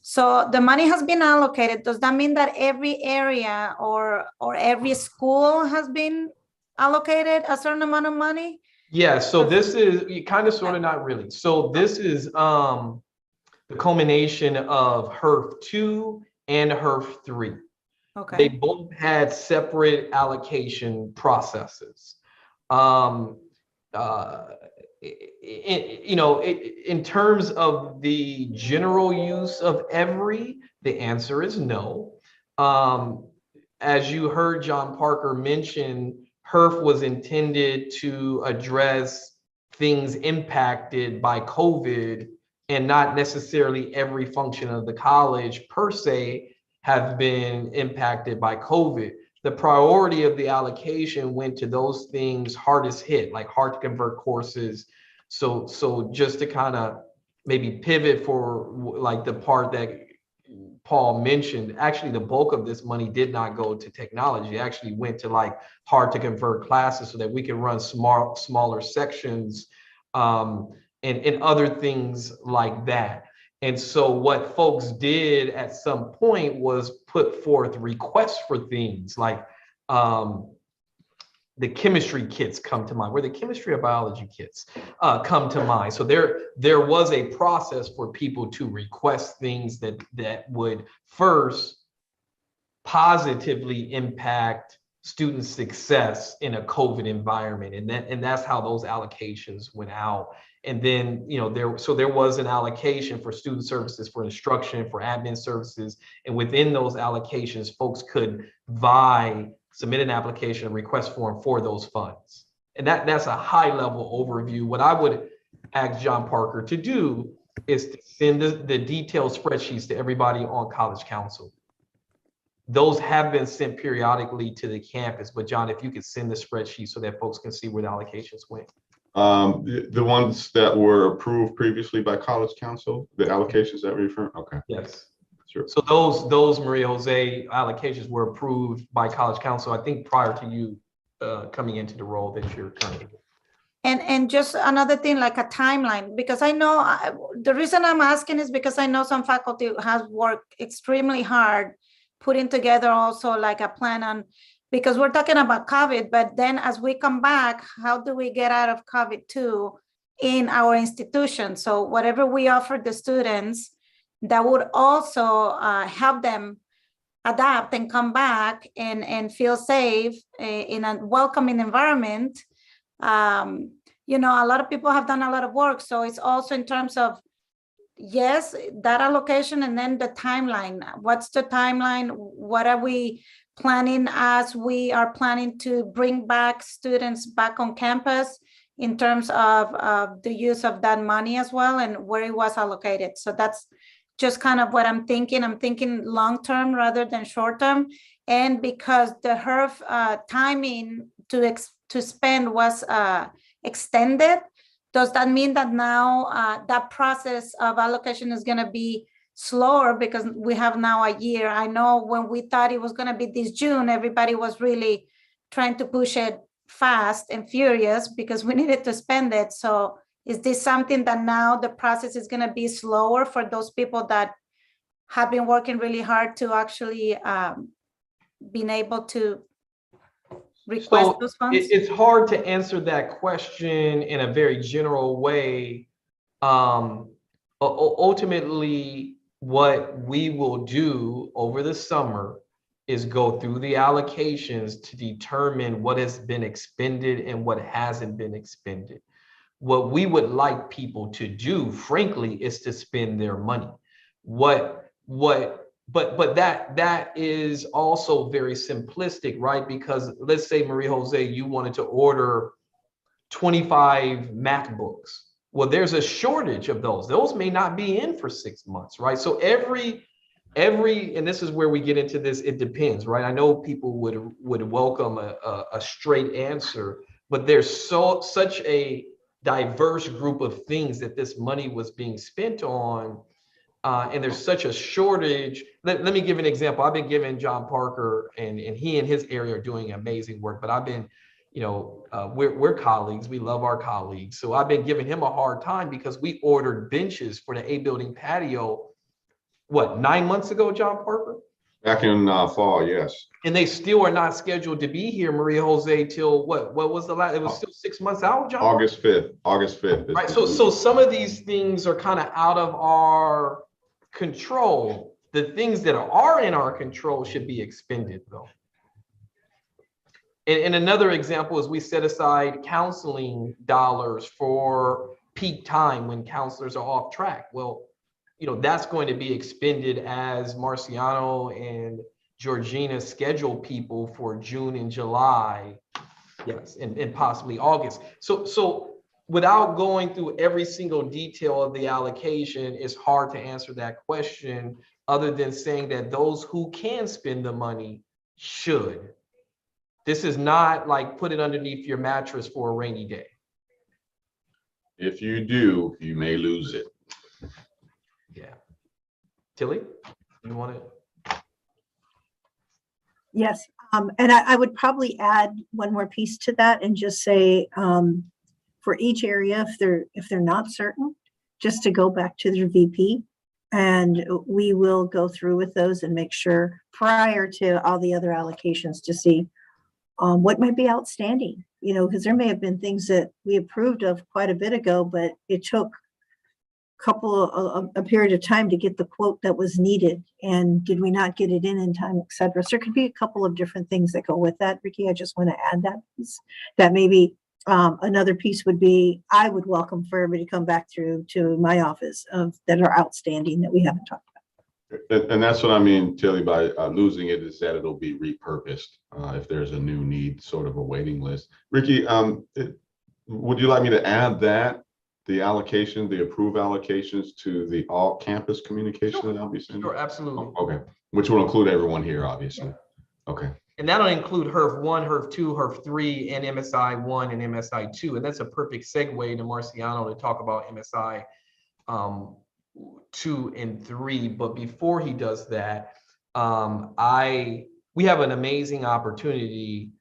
So the money has been allocated. Does that mean that every area or every school has been allocated a certain amount of money? Yeah, so this is kind of, sort of, not really. So this is the culmination of HERF 2 and HERF 3. Okay. They both had separate allocation processes. in terms of the general use of every, the answer is no. As you heard John Parker mention, HERF was intended to address things impacted by COVID, and not necessarily every function of the college per se have been impacted by COVID. The priority of the allocation went to those things hardest hit, like hard to convert courses. So just to kind of maybe pivot for like the part that Paul mentioned, actually the bulk of this money did not go to technology. It actually went to like hard to convert classes so that we can run smaller sections and other things like that. And so what folks did at some point was put forth requests for things like the chemistry kits come to mind, where the chemistry or biology kits come to mind. So there was a process for people to request things that would first positively impact student success in a COVID environment. And that's how those allocations went out. And then, there was an allocation for student services, for instruction, for admin services. And within those allocations, folks could submit an application, request form for those funds. And that's a high level overview. What I would ask John Parker to do is to send the detailed spreadsheets to everybody on College Council. Those have been sent periodically to the campus, but John, if you could send the spreadsheet so that folks can see where the allocations went. The ones that were approved previously by College Council, the allocations that we refer, okay. Yes. Sure. So those Maria Jose allocations were approved by College Council, I think prior to you coming into the role that you're currently in. And just another thing, like a timeline, because I know the reason I'm asking is because I know some faculty has worked extremely hard putting together also like a plan on, because we're talking about COVID, but then as we come back, how do we get out of COVID too in our institution? So whatever we offer the students, that would also help them adapt and come back and feel safe in a welcoming environment. A lot of people have done a lot of work. So it's also in terms of, yes, that allocation and then the timeline. What's the timeline? What are we planning as we are planning to bring back students back on campus in terms of the use of that money as well and where it was allocated? So that's just kind of what I'm thinking. I'm thinking long-term rather than short-term. And because the HERF timing to spend was extended, does that mean that now that process of allocation is going to be slower because we have now a year? I know when we thought it was going to be this June, everybody was really trying to push it fast and furious because we needed to spend it. So is this something that now the process is going to be slower for those people that have been working really hard to actually being able to request those funds? It's hard to answer that question in a very general way. Ultimately, what we will do over the summer is go through the allocations to determine what has been expended and what hasn't been expended. What we would like people to do, frankly, is to spend their money. But that is also very simplistic, right? Because let's say, Maria Jose, you wanted to order 25 MacBooks. Well, there's a shortage of those. Those may not be in for 6 months, right? So every, and this is where we get into this, it depends, right? I know people would welcome a straight answer, but there's such a diverse group of things that this money was being spent on. And there's such a shortage. Let me give an example. I've been giving John Parker, and he and his area are doing amazing work, but I've been, we're colleagues. We love our colleagues. So I've been giving him a hard time because we ordered benches for the A building patio, 9 months ago, John Parker? Back in fall, yes. And they still are not scheduled to be here, Maria Jose, till what was the last? It was still 6 months out, John? August 5th. Right, so some of these things are kind of out of our control. The things that are in our control should be expended, though. And another example is we set aside counseling dollars for peak time when counselors are off track. Well, that's going to be expended as Marciano and Georgina schedule people for June and July, yes, and possibly August. So without going through every single detail of the allocation, it's hard to answer that question other than saying that those who can spend the money should. This is not like put it underneath your mattress for a rainy day. If you do, you may lose it. Yeah. Tilly, you want to? Yes, and I would probably add one more piece to that and just say, for each area, if they're not certain, just to go back to their VP, and we will go through with those and make sure prior to all the other allocations to see what might be outstanding, because there may have been things that we approved of quite a bit ago, but it took a period of time to get the quote that was needed, and did we not get it in time, et cetera. So there could be a couple of different things that go with that, Ricky. I just want to add that piece. That maybe another piece would be, I would welcome for everybody to come back through to my office that are outstanding that we haven't talked about. And that's what I mean, Tilly, by losing it, is that it'll be repurposed if there's a new need, sort of a waiting list. Ricky, would you like me to add that, the allocation, the approved allocations to the all campus communication that I'll be sending? Sure, absolutely. Okay, which will include everyone here, obviously. Okay. And that'll include HERF 1, HERF 2, HERF 3, and MSI 1 and MSI 2. And that's a perfect segue to Marciano to talk about MSI 2 and 3. But before he does that, we have an amazing opportunity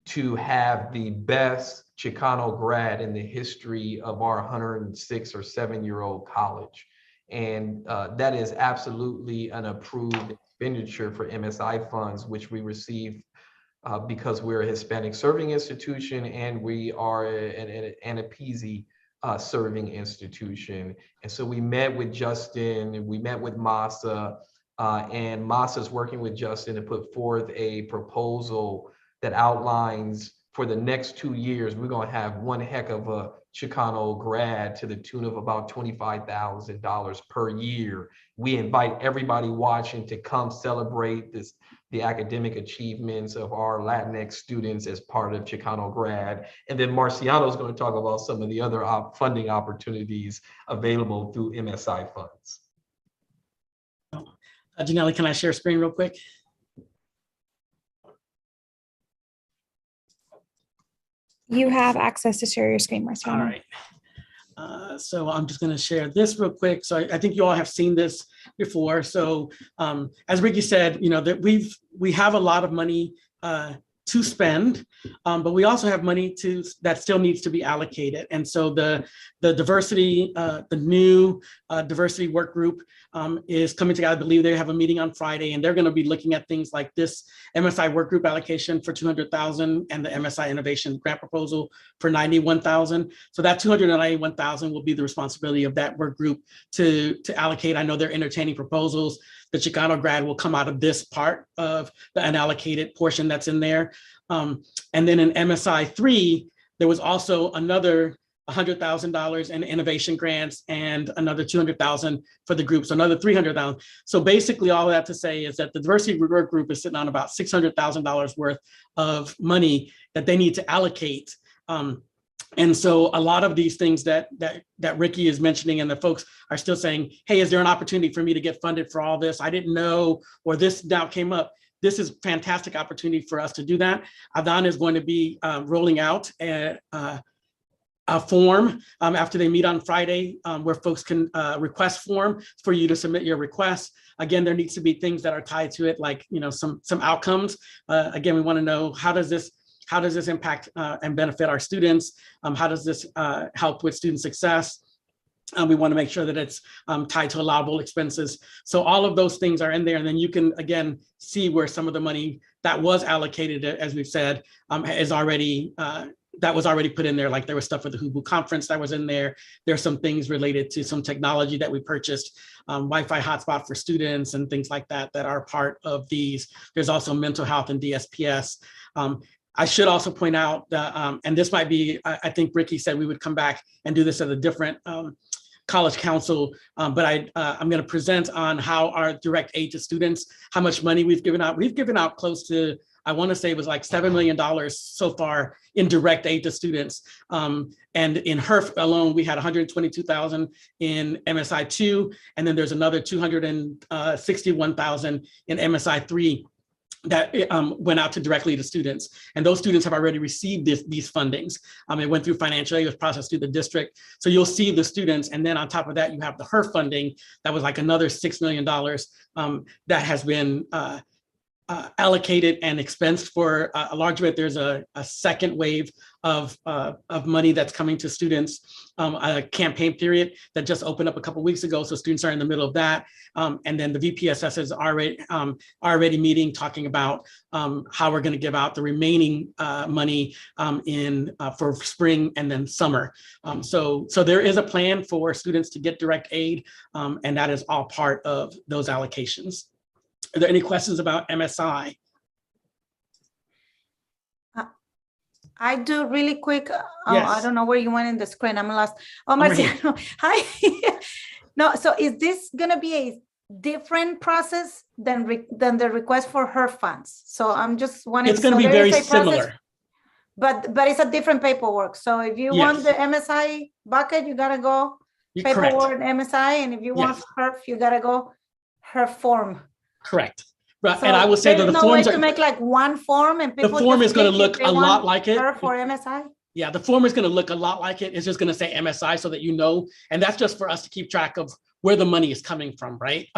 to have the best Chicano grad in the history of our 106 or 7-year-old college. And that is absolutely an approved expenditure for MSI funds, which we receive because we're a Hispanic serving institution and we are an ANAPISI serving institution. And so we met with Justin, we met with Masa, and Masa's working with Justin to put forth a proposal that outlines for the next 2 years, we're going to have one heck of a Chicano grad to the tune of about $25,000 per year. We invite everybody watching to come celebrate the academic achievements of our Latinx students as part of Chicano grad. And then Marciano is going to talk about some of the other funding opportunities available through MSI funds. Janelle, can I share screen real quick? You have access to share your screen, Marciano. All right. So I'm just going to share this real quick. So I think you all have seen this before. So as Ricky said, that we have a lot of money to spend, but we also have money that still needs to be allocated. And so the diversity, the new diversity work group is coming together. I believe they have a meeting on Friday, and they're going to be looking at things like this MSI work group allocation for $200,000 and the MSI innovation grant proposal for $91,000. So that $291,000 will be the responsibility of that work group to allocate. I know they're entertaining proposals. The Chicano grad will come out of this part of the unallocated portion that's in there. And then in MSI 3, there was also another $100,000 in innovation grants and another $200,000 for the group, so another $300,000. So basically all of that to say is that the diversity work group is sitting on about $600,000 worth of money that they need to allocate. And so a lot of these things that Ricky is mentioning and the folks are still saying, hey, is there an opportunity for me to get funded for all this? I didn't know, or this now came up. This is a fantastic opportunity for us to do that. Adan is going to be rolling out a form after they meet on Friday where folks can request form for you to submit your request. Again, there needs to be things that are tied to it, like some outcomes. Again, we want to know how does this impact and benefit our students? How does this help with student success? We want to make sure that it's tied to allowable expenses. So all of those things are in there. And then you can, again, see where some of the money that was allocated, as we've said, is already, that was already put in there. Like there was stuff for the HUBU conference that was in there. There's some things related to some technology that we purchased, Wi-Fi hotspot for students and things like that that are part of these. There's also mental health and DSPS. I should also point out that, and this might be, I think Ricky said we would come back and do this at a different college council, but I'm going to present on how our direct aid to students, how much money we've given out. We've given out close to, I want to say it was like $7 million so far in direct aid to students. And in HERF alone, we had 122,000 in MSI-2, and then there's another 261,000 in MSI-3 that went out to directly to students. And those students have already received these fundings. It went through financial aid, it was processed through the district. So you'll see the students. And then on top of that, you have the HERF funding. That was like another $6 million that has been allocated and expensed for a large bit. There's a second wave of money that's coming to students, a campaign period that just opened up a couple of weeks ago. So students are in the middle of that. And then the VPSS is already meeting, talking about how we're going to give out the remaining money for spring and then summer. So there is a plan for students to get direct aid, and that is all part of those allocations. Are there any questions about MSI? I do really quick. Yes. I don't know where you went in the screen. I'm lost. Oh, Marciano. Hi. No, so is this going to be a different process than the request for her funds? So I'm just wanting. It's going to be very similar. But it's a different paperwork. So if you want the MSI bucket, you got to go paperwork MSI. And if you want HERF, you got to go HERF form. Correct. Right. So and I would say that the forms to make like one form, and people the form is going to look a lot like it. For MSI. Yeah, the form is going to look a lot like it. It's just going to say MSI so that you know, and that's just for us to keep track of where the money is coming from, right?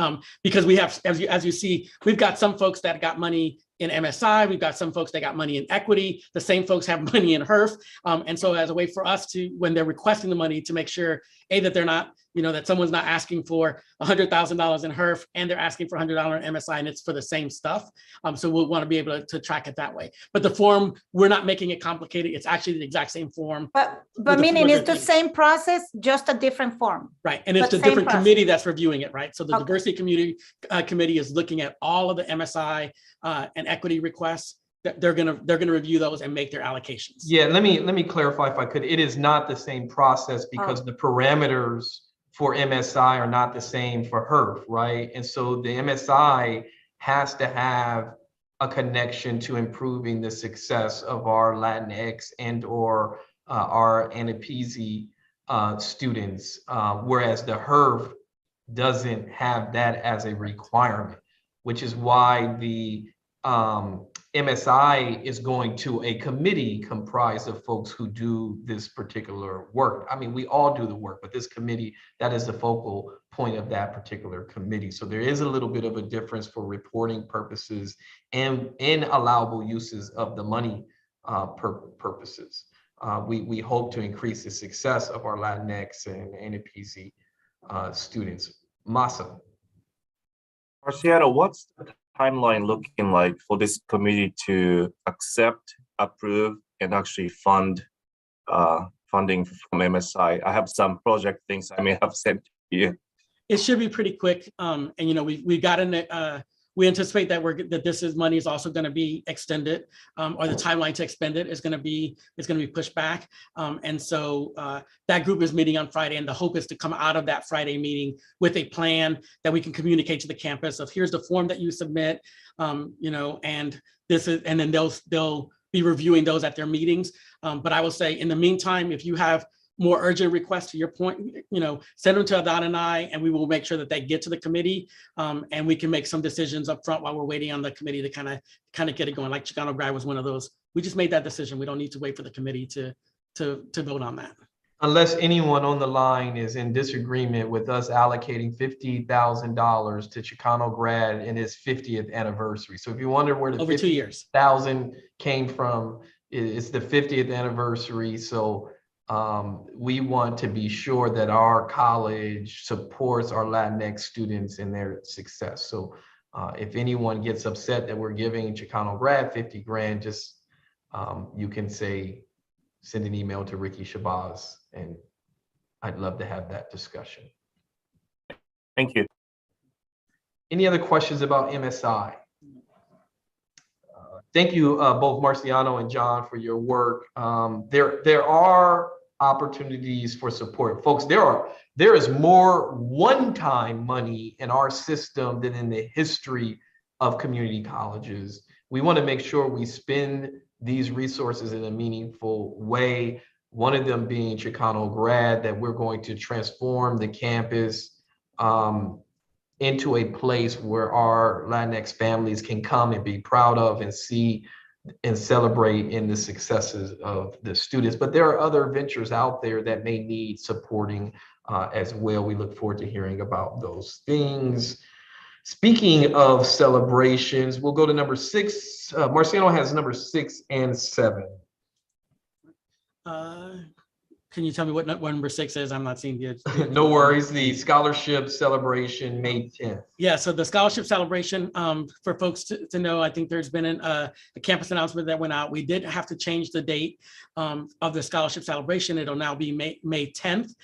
Because we have, as you see, we've got some folks that got money in MSI, we've got some folks that got money in equity, the same folks have money in HERF. And so as a way for us to, when they're requesting the money, to make sure, that they're not, that someone's not asking for $100,000 in HERF and they're asking for $100 in MSI and it's for the same stuff. So we'll want to be able to track it that way. But the form, we're not making it complicated. It's actually the exact same form. But meaning it's the same process, just a different form. Right. And it's the different committee that's reviewing it, right? So the diversity committee is looking at all of the MSI and equity requests. That they're gonna review those and make their allocations. Yeah, let me clarify if I could. It is not the same process because the parameters for MSI are not the same for HERF, right? And so the MSI has to have a connection to improving the success of our Latinx and or our ANAPISI students, whereas the HERF doesn't have that as a requirement, which is why the MSI is going to a committee comprised of folks who do this particular work. I mean, we all do the work, but this committee, that is the focal point of that particular committee. So there is a little bit of a difference for reporting purposes and in allowable uses of the money purposes. We hope to increase the success of our Latinx and ANAPISI students. Masa. Marciano, what's the timeline looking like for this committee to accept, approve, and actually fund funding from MSI? I have some project things I may have sent to you. It should be pretty quick. And we got in we anticipate that money is also going to be extended, or the timeline to expend it is going to be pushed back. And so that group is meeting on Friday, and the hope is to come out of that Friday meeting with a plan that we can communicate to the campus of here's the form that you submit, and this is, and then they'll be reviewing those at their meetings. But I will say, in the meantime, if you have more urgent requests, to your point, send them to Adnan and I, and we will make sure that they get to the committee, and we can make some decisions up front while we're waiting on the committee to kind of get it going. Like Chicano Grad was one of those. We just made that decision. We don't need to wait for the committee to vote on that. Unless anyone on the line is in disagreement with us allocating $50,000 to Chicano Grad in his 50th anniversary. So if you wonder where the over 2 years $50,000 came from, it's the 50th anniversary. So we want to be sure that our college supports our Latinx students in their success. So if anyone gets upset that we're giving Chicano Grad 50 grand, just you can send an email to Ricky Shabazz, and I'd love to have that discussion. Thank you. Any other questions about MSI? thank you, both Marciano and John, for your work. There are opportunities for support. Folks, there is more one-time money in our system than in the history of community colleges. We want to make sure we spend these resources in a meaningful way. One of them being Chicano Grad, that we're going to transform the campus into a place where our Latinx families can come and be proud of and see and celebrate in the successes of the students. But there are other ventures out there that may need supporting as well. We look forward to hearing about those things. Speaking of celebrations, we'll go to number 6. Marciano has number 6 and 7. Can you tell me what number 6 is? I'm not seeing the. No worries. The scholarship celebration, May 10th. Yeah, so the scholarship celebration, for folks to know, I think there's been a campus announcement that went out. We did have to change the date of the scholarship celebration. It'll now be May 10th.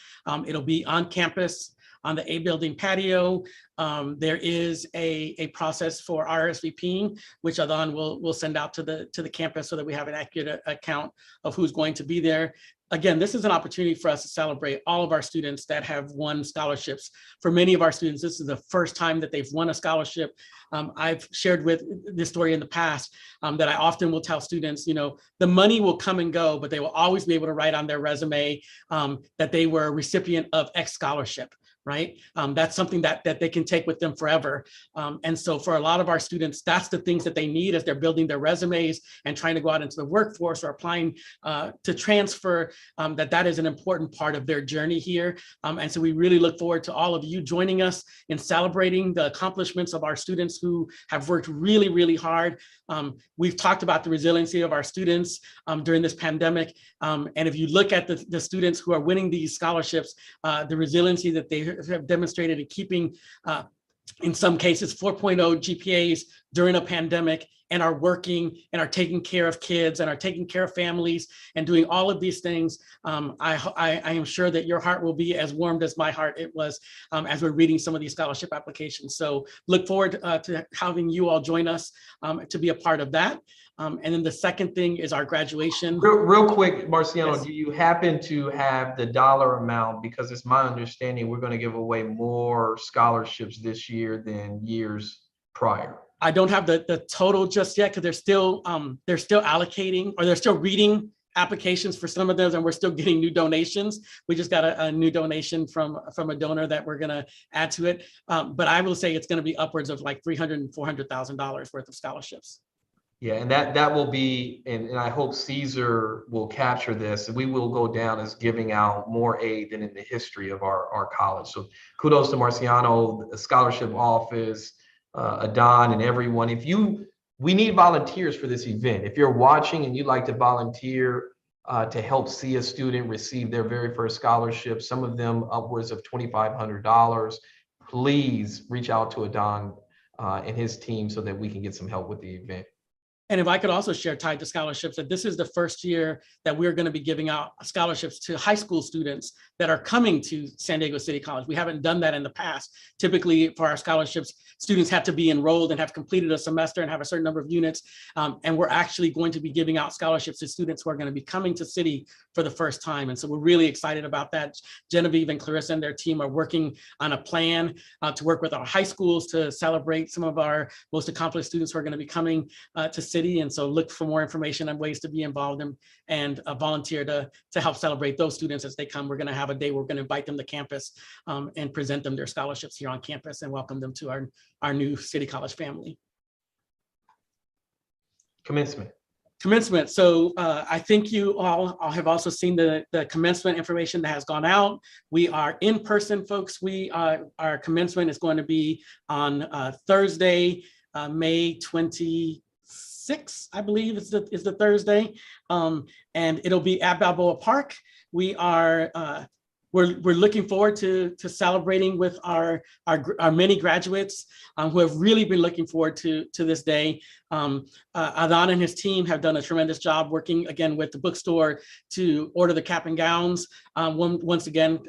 It'll be on campus on the A building patio. There is a process for RSVPing, which Adan will send out to the campus so that we have an accurate account of who's going to be there. Again, this is an opportunity for us to celebrate all of our students that have won scholarships. For many of our students, this is the first time that they've won a scholarship. I've shared with this story in the past that I often will tell students, the money will come and go, but they will always be able to write on their resume that they were a recipient of X scholarship. Right? That's something that they can take with them forever. And so for a lot of our students, that's the things that they need as they're building their resumes and trying to go out into the workforce or applying to transfer, that is an important part of their journey here. And so we really look forward to all of you joining us in celebrating the accomplishments of our students who have worked really, really hard. We've talked about the resiliency of our students during this pandemic. And if you look at the students who are winning these scholarships, the resiliency that they have demonstrated in keeping, in some cases, 4.0 GPAs during a pandemic, and are working and are taking care of kids and are taking care of families and doing all of these things. I am sure that your heart will be as warmed as my heart it was as we're reading some of these scholarship applications. So look forward to having you all join us to be a part of that. And then the second thing is our graduation. Real quick, Marciano, Yes. Do you happen to have the dollar amount? Because it's my understanding we're going to give away more scholarships this year than years prior. I don't have the total just yet because they're still allocating, or they're still reading applications for some of those, and we're still getting new donations. We just got a new donation from a donor that we're going to add to it. But I will say it's going to be upwards of like $300,000 and $400,000 worth of scholarships. Yeah, and that will be, and I hope Caesar will capture this, and we will go down as giving out more aid than in the history of our college. So kudos to Marciano, the scholarship office, Adan, and everyone. We need volunteers for this event. If you're watching and you'd like to volunteer to help see a student receive their very first scholarship, some of them upwards of $2,500, please reach out to Adan and his team so that we can get some help with the event. And if I could also share, tied to scholarships, that this is the first year that we're going to be giving out scholarships to high school students that are coming to San Diego City College. We haven't done that in the past. Typically, for our scholarships, students have to be enrolled and have completed a semester and have a certain number of units. And we're actually going to be giving out scholarships to students who are going to be coming to City for the first time. And so we're really excited about that. Genevieve and Clarissa and their team are working on a plan to work with our high schools to celebrate some of our most accomplished students who are going to be coming to City. And so look for more information on ways to be involved and volunteer to help celebrate those students as they come. We're going to have a day where we're going to invite them to campus and present them their scholarships here on campus and welcome them to our new City College family. Commencement. So I think you all have also seen the commencement information that has gone out. We are in person, folks. Our commencement is going to be on Thursday, May 26th, I believe is the Thursday, and it'll be at Balboa Park. We are we're looking forward to celebrating with our many graduates who have really been looking forward to this day. Adan and his team have done a tremendous job working again with the bookstore to order the cap and gowns. Once again,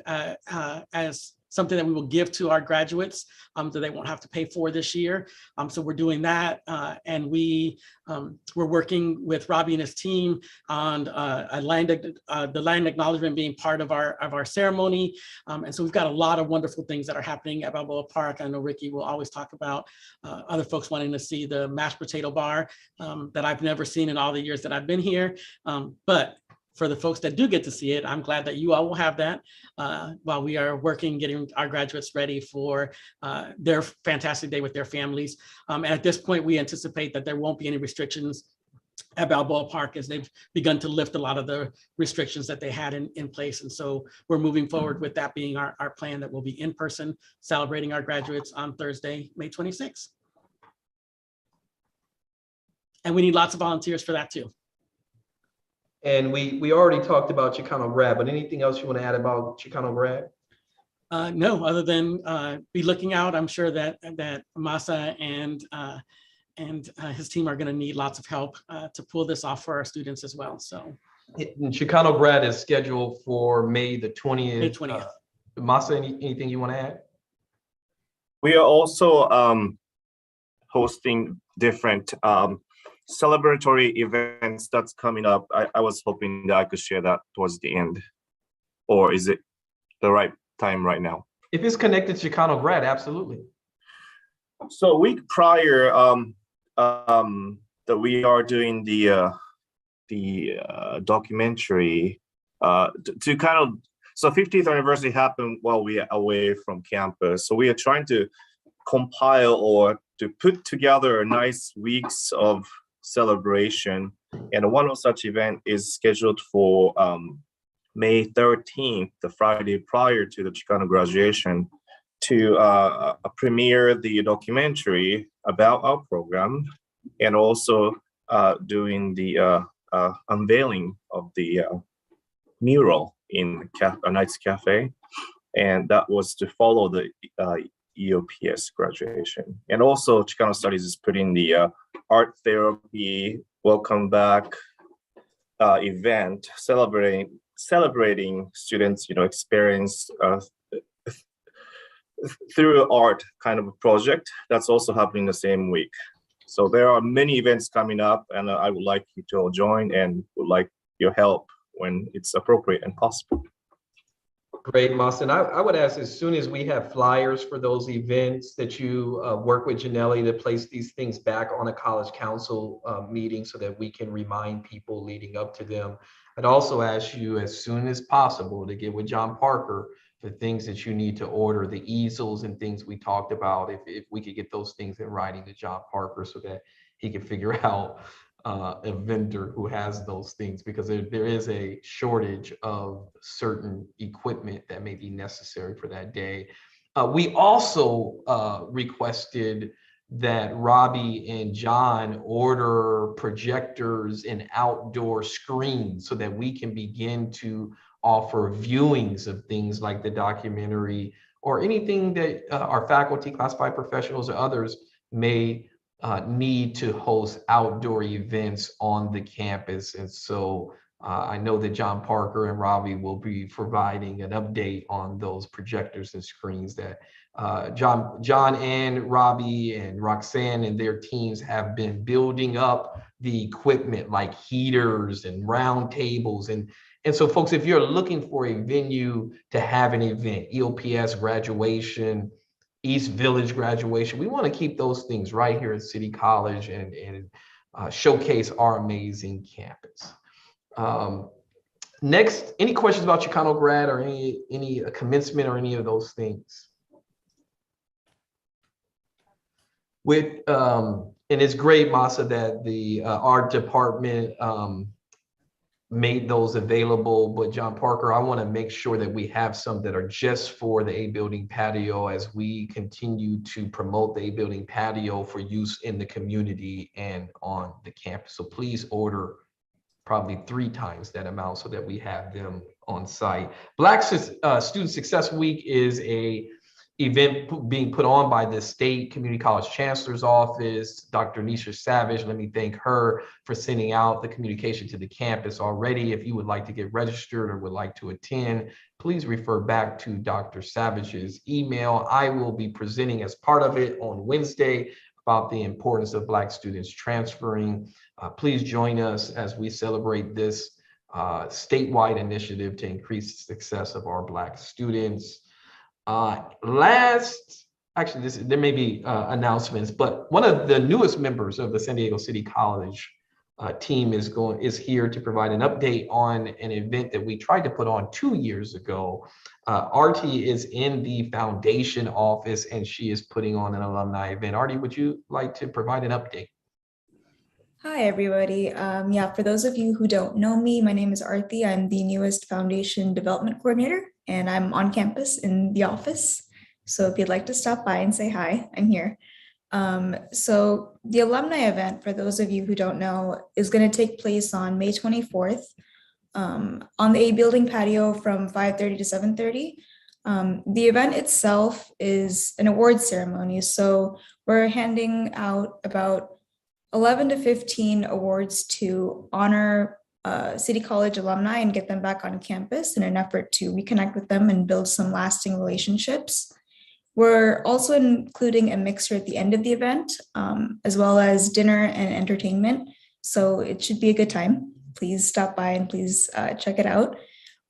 as something that we will give to our graduates so they won't have to pay for this year. So we're doing that. And we're working with Robbie and his team on the land acknowledgement being part of our ceremony. And so we've got a lot of wonderful things that are happening at Balboa Park. I know Ricky will always talk about other folks wanting to see the mashed potato bar that I've never seen in all the years that I've been here. But for the folks that do get to see it, I'm glad that you all will have that while we are working, getting our graduates ready for their fantastic day with their families. And at this point, we anticipate that there won't be any restrictions at Balboa Park as they've begun to lift a lot of the restrictions that they had in place. And so we're moving forward with that being our plan, that we'll be in person celebrating our graduates on Thursday, May 26th. And we need lots of volunteers for that too. And we already talked about Chicano Grad, but anything else you want to add about Chicano Grad? No, other than be looking out. I'm sure that Masa and his team are going to need lots of help to pull this off for our students as well. So Chicano Grad is scheduled for May the 20th. May 20th. Masa, anything you want to add? We are also hosting different celebratory events that's coming up. I was hoping that I could share that towards the end, or is it the right time right now? If it's connected to Chicano Grad, absolutely. So a week prior, that we are doing the documentary to kind of, so 50th anniversary happened while we are away from campus. So we are trying to compile or to put together a nice weeks of celebration, and one of such event is scheduled for May 13th, the Friday prior to the Chicano graduation, to premiere the documentary about our program, and also doing the unveiling of the mural in a Knights Cafe, and that was to follow the EOPS graduation. And also Chicano Studies is putting the art therapy welcome back event, celebrating students, experience through art kind of a project that's also happening the same week. So there are many events coming up, and I would like you to all join and would like your help when it's appropriate and possible. Great, Masa. I would ask, as soon as we have flyers for those events, that you work with Janelli to place these things back on a college council meeting so that we can remind people leading up to them. I'd also ask you, as soon as possible, to get with John Parker for things that you need to order, the easels and things we talked about. If we could get those things in writing to John Parker so that he can figure out a vendor who has those things, because there is a shortage of certain equipment that may be necessary for that day. We also requested that Robbie and John order projectors and outdoor screens so that we can begin to offer viewings of things like the documentary or anything that our faculty, classified professionals, or others may need to host outdoor events on the campus. And so I know that John Parker and Robbie will be providing an update on those projectors and screens that John and Robbie and Roxanne and their teams have been building up the equipment like heaters and round tables. And so folks, if you're looking for a venue to have an event, EOPS graduation, East Village graduation, we want to keep those things right here at City College and showcase our amazing campus. Next, any questions about Chicano Grad or any commencement or any of those things? With and it's great, Masa, that the art department made those available, but John Parker, I want to make sure that we have some that are just for the A building patio as we continue to promote the A building patio for use in the community and on the campus. So please order probably 3 times that amount so that we have them on site. Black Student Success Week is a being put on by the State Community College Chancellor's Office, Dr. Nisha Savage. Let me thank her for sending out the communication to the campus already. If you would like to get registered or would like to attend, please refer back to Dr. Savage's email. I will be presenting as part of it on Wednesday about the importance of Black students transferring. Please join us as we celebrate this statewide initiative to increase the success of our Black students. There may be announcements, but one of the newest members of the San Diego City College team is here to provide an update on an event that we tried to put on 2 years ago. Artie is in the foundation office and she is putting on an alumni event. Artie, would you like to provide an update? Hi, everybody. For those of you who don't know me, my name is Arthi. I'm the newest Foundation Development Coordinator, and I'm on campus in the office. So if you'd like to stop by and say hi, I'm here. So the alumni event, for those of you who don't know, is going to take place on May 24th on the A building patio from 5:30 to 7:30. The event itself is an awards ceremony. So we're handing out about 11 to 15 awards to honor City College alumni and get them back on campus in an effort to reconnect with them and build some lasting relationships. We're also including a mixer at the end of the event, as well as dinner and entertainment. So it should be a good time. Please stop by and please check it out.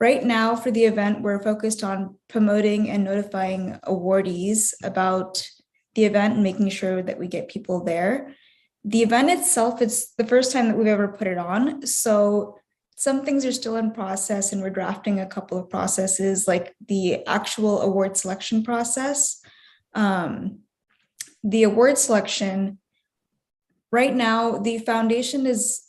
Right now for the event, we're focused on promoting and notifying awardees about the event and making sure that we get people there. The event itself, it's the first time that we've ever put it on. So some things are still in process and we're drafting a couple of processes like the actual award selection process. The award selection, right now, the foundation is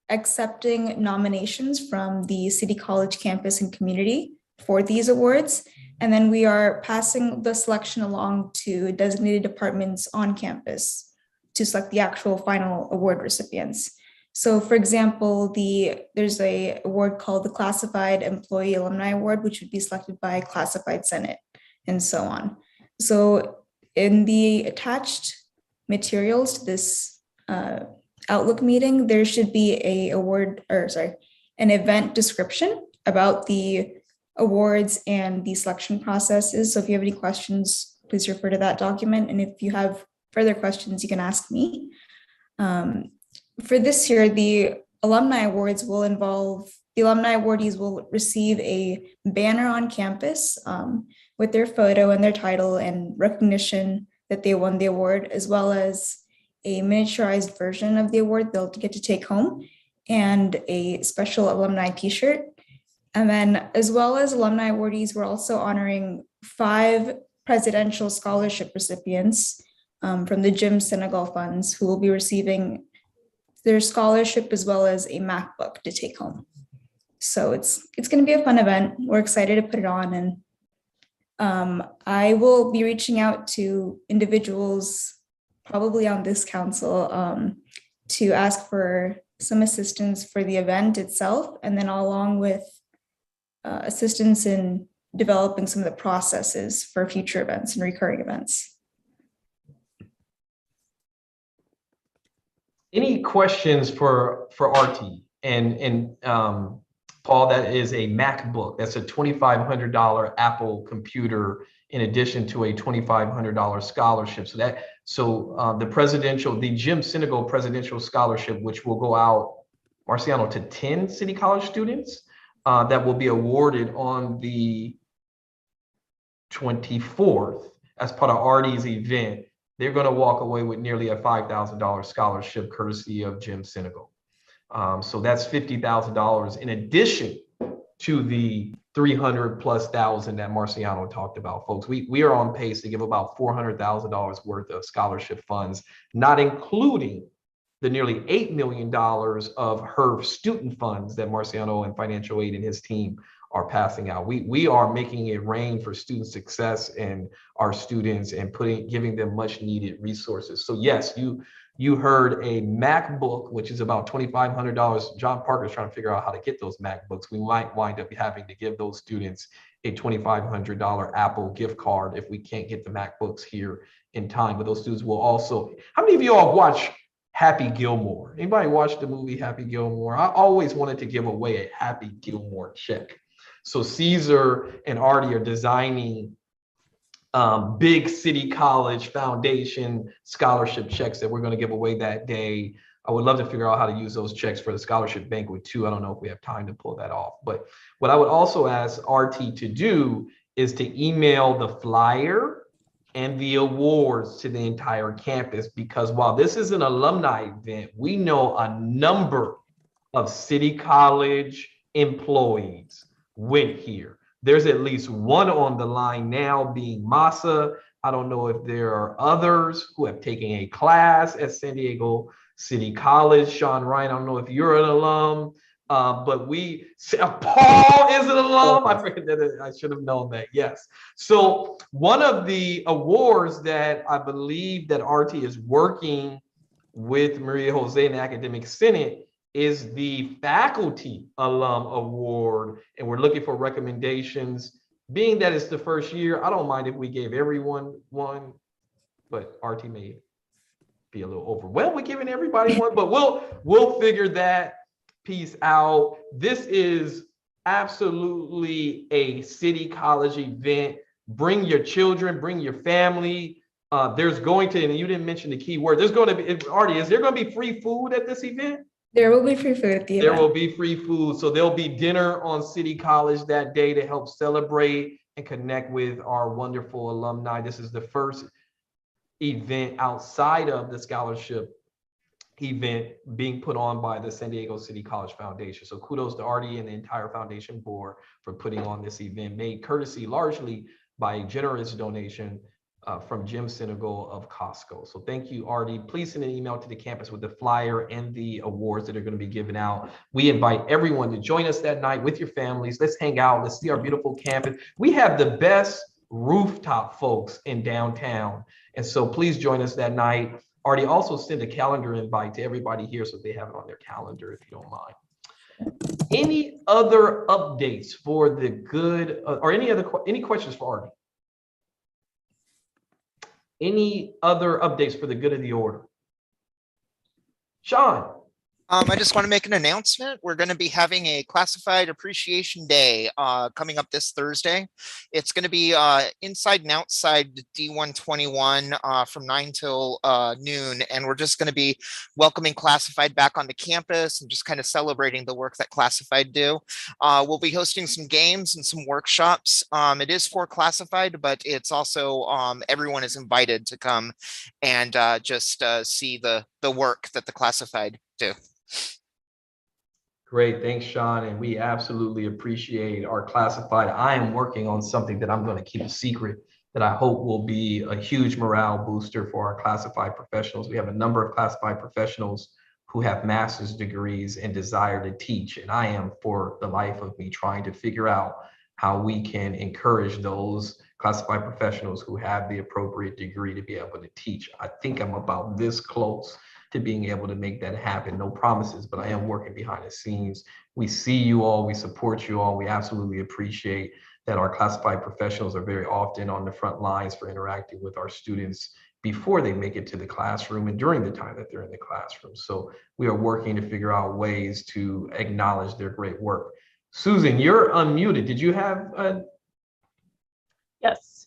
accepting nominations from the City College campus and community for these awards. And then we are passing the selection along to designated departments on campus to select the actual final award recipients. So for example, there's a award called the Classified Employee Alumni Award, which would be selected by Classified Senate and so on. So in the attached materials to this Outlook meeting, there should be an event description about the awards and the selection processes. So if you have any questions, please refer to that document. And if you have further questions, you can ask me. For this year, the alumni awards will involve, the alumni awardees will receive a banner on campus with their photo and their title and recognition that they won the award, as well as a miniaturized version of the award they'll get to take home and a special alumni t-shirt. And then as well as alumni awardees, we're also honoring 5 presidential scholarship recipients from the Jim Senegal funds who will be receiving their scholarship as well as a MacBook to take home. So it's going to be a fun event. We're excited to put it on, and I will be reaching out to individuals probably on this council to ask for some assistance for the event itself, and then along with assistance in developing some of the processes for future events and recurring events. Any questions for Artie? And Paul, that is a MacBook. That's a $2,500 Apple computer in addition to a $2,500 scholarship. So the Jim Senegal Presidential Scholarship, which will go out, Marciano, to 10 City College students that will be awarded on the 24th as part of Artie's event. They're going to walk away with nearly a $5,000 scholarship courtesy of Jim Senegal. So that's $50,000 in addition to the 300,000+ that Marciano talked about, folks. We are on pace to give about $400,000 worth of scholarship funds, not including the nearly $8 million of her student funds that Marciano and Financial Aid and his team are passing out. We are making it rain for student success and our students and giving them much needed resources. So yes, you heard a MacBook, which is about $2,500. John Parker is trying to figure out how to get those MacBooks. We might wind up having to give those students a $2,500 Apple gift card if we can't get the MacBooks here in time. But those students will also, how many of you all watch Happy Gilmore? Anybody watch the movie Happy Gilmore? I always wanted to give away a Happy Gilmore check. So Caesar and Artie are designing big City College Foundation scholarship checks that we're going to give away that day. I would love to figure out how to use those checks for the scholarship banquet too. I don't know if we have time to pull that off. But what I would also ask RT to do is to email the flyer and the awards to the entire campus, because while this is an alumni event, we know a number of City College employees went here. There's at least one on the line now, being Masa. I don't know if there are others who have taken a class at San Diego City College. Sean Ryan, I don't know if you're an alum, but Paul is an alum. I forget that. I should have known that. Yes. So one of the awards that I believe that RT is working with Maria Jose in the Academic Senate is the Faculty Alum Award, and we're looking for recommendations. Being that it's the first year, I don't mind if we gave everyone one, but RT may be a little overwhelmed with giving everybody one, but we'll figure that piece out. This is absolutely a City College event. Bring your children, bring your family. There's going to, and you didn't mention the key word, there's going to be, Artie, is there going to be free food at this event? There will be free food at the event. There will be free food. So there'll be dinner on City College that day to help celebrate and connect with our wonderful alumni. This is the first event outside of the scholarship event being put on by the San Diego City College Foundation. So kudos to Artie and the entire foundation board for putting on this event, made courtesy largely by a generous donation from Jim Senegal of Costco. So thank you, Artie. Please send an email to the campus with the flyer and the awards that are going to be given out. We invite everyone to join us that night with your families. Let's hang out. Let's see our beautiful campus. We have the best rooftop, folks, in downtown. And so please join us that night. Artie, also send a calendar invite to everybody here so they have it on their calendar, if you don't mind. Any other updates for the good, or any questions for Artie? Any other updates for the good of the order? Sean. I just want to make an announcement. We're going to be having a Classified Appreciation Day coming up this Thursday. It's going to be inside and outside D121 from 9 till noon. And we're just going to be welcoming Classified back onto campus and just kind of celebrating the work that Classified do. We'll be hosting some games and some workshops. It is for Classified, but it's also everyone is invited to come and just see the work that the Classified do. Great, thanks, Sean. And we absolutely appreciate our Classified. I am working on something that I'm going to keep a secret that I hope will be a huge morale booster for our classified professionals. We have a number of classified professionals who have master's degrees and desire to teach. And I am, for the life of me, trying to figure out how we can encourage those classified professionals who have the appropriate degree to be able to teach. I think I'm about this close to being able to make that happen. No promises, but I am working behind the scenes. We see you all, we support you all. We absolutely appreciate that our classified professionals are very often on the front lines for interacting with our students before they make it to the classroom and during the time that they're in the classroom. So we are working to figure out ways to acknowledge their great work. Susan, you're unmuted. Did you have a... Yes.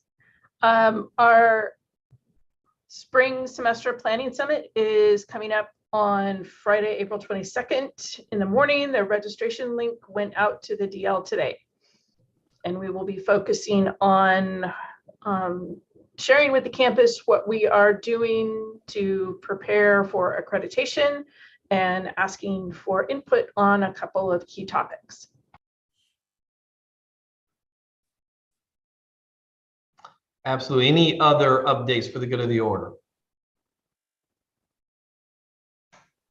Our Spring Semester Planning Summit is coming up on Friday, April 22nd in the morning. The registration link went out to the DL today. And we will be focusing on sharing with the campus what we are doing to prepare for accreditation and asking for input on a couple of key topics. Absolutely. Any other updates for the good of the order?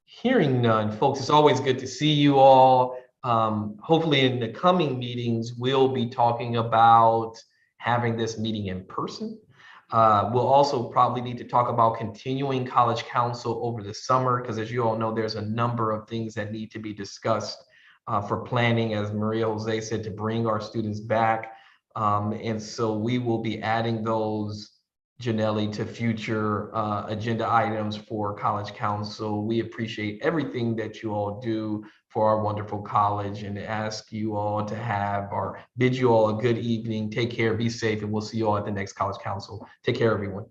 Hearing none, folks, it's always good to see you all. Hopefully in the coming meetings, we'll be talking about having this meeting in person. We'll also probably need to talk about continuing College Council over the summer, because as you all know, there's a number of things that need to be discussed for planning, as Maria Jose said, to bring our students back. And so we will be adding those, Janelli, to future agenda items for College Council. We appreciate everything that you all do for our wonderful college, and ask you all to have, or bid you all a good evening. Take care, be safe, and we'll see you all at the next College Council. Take care, everyone.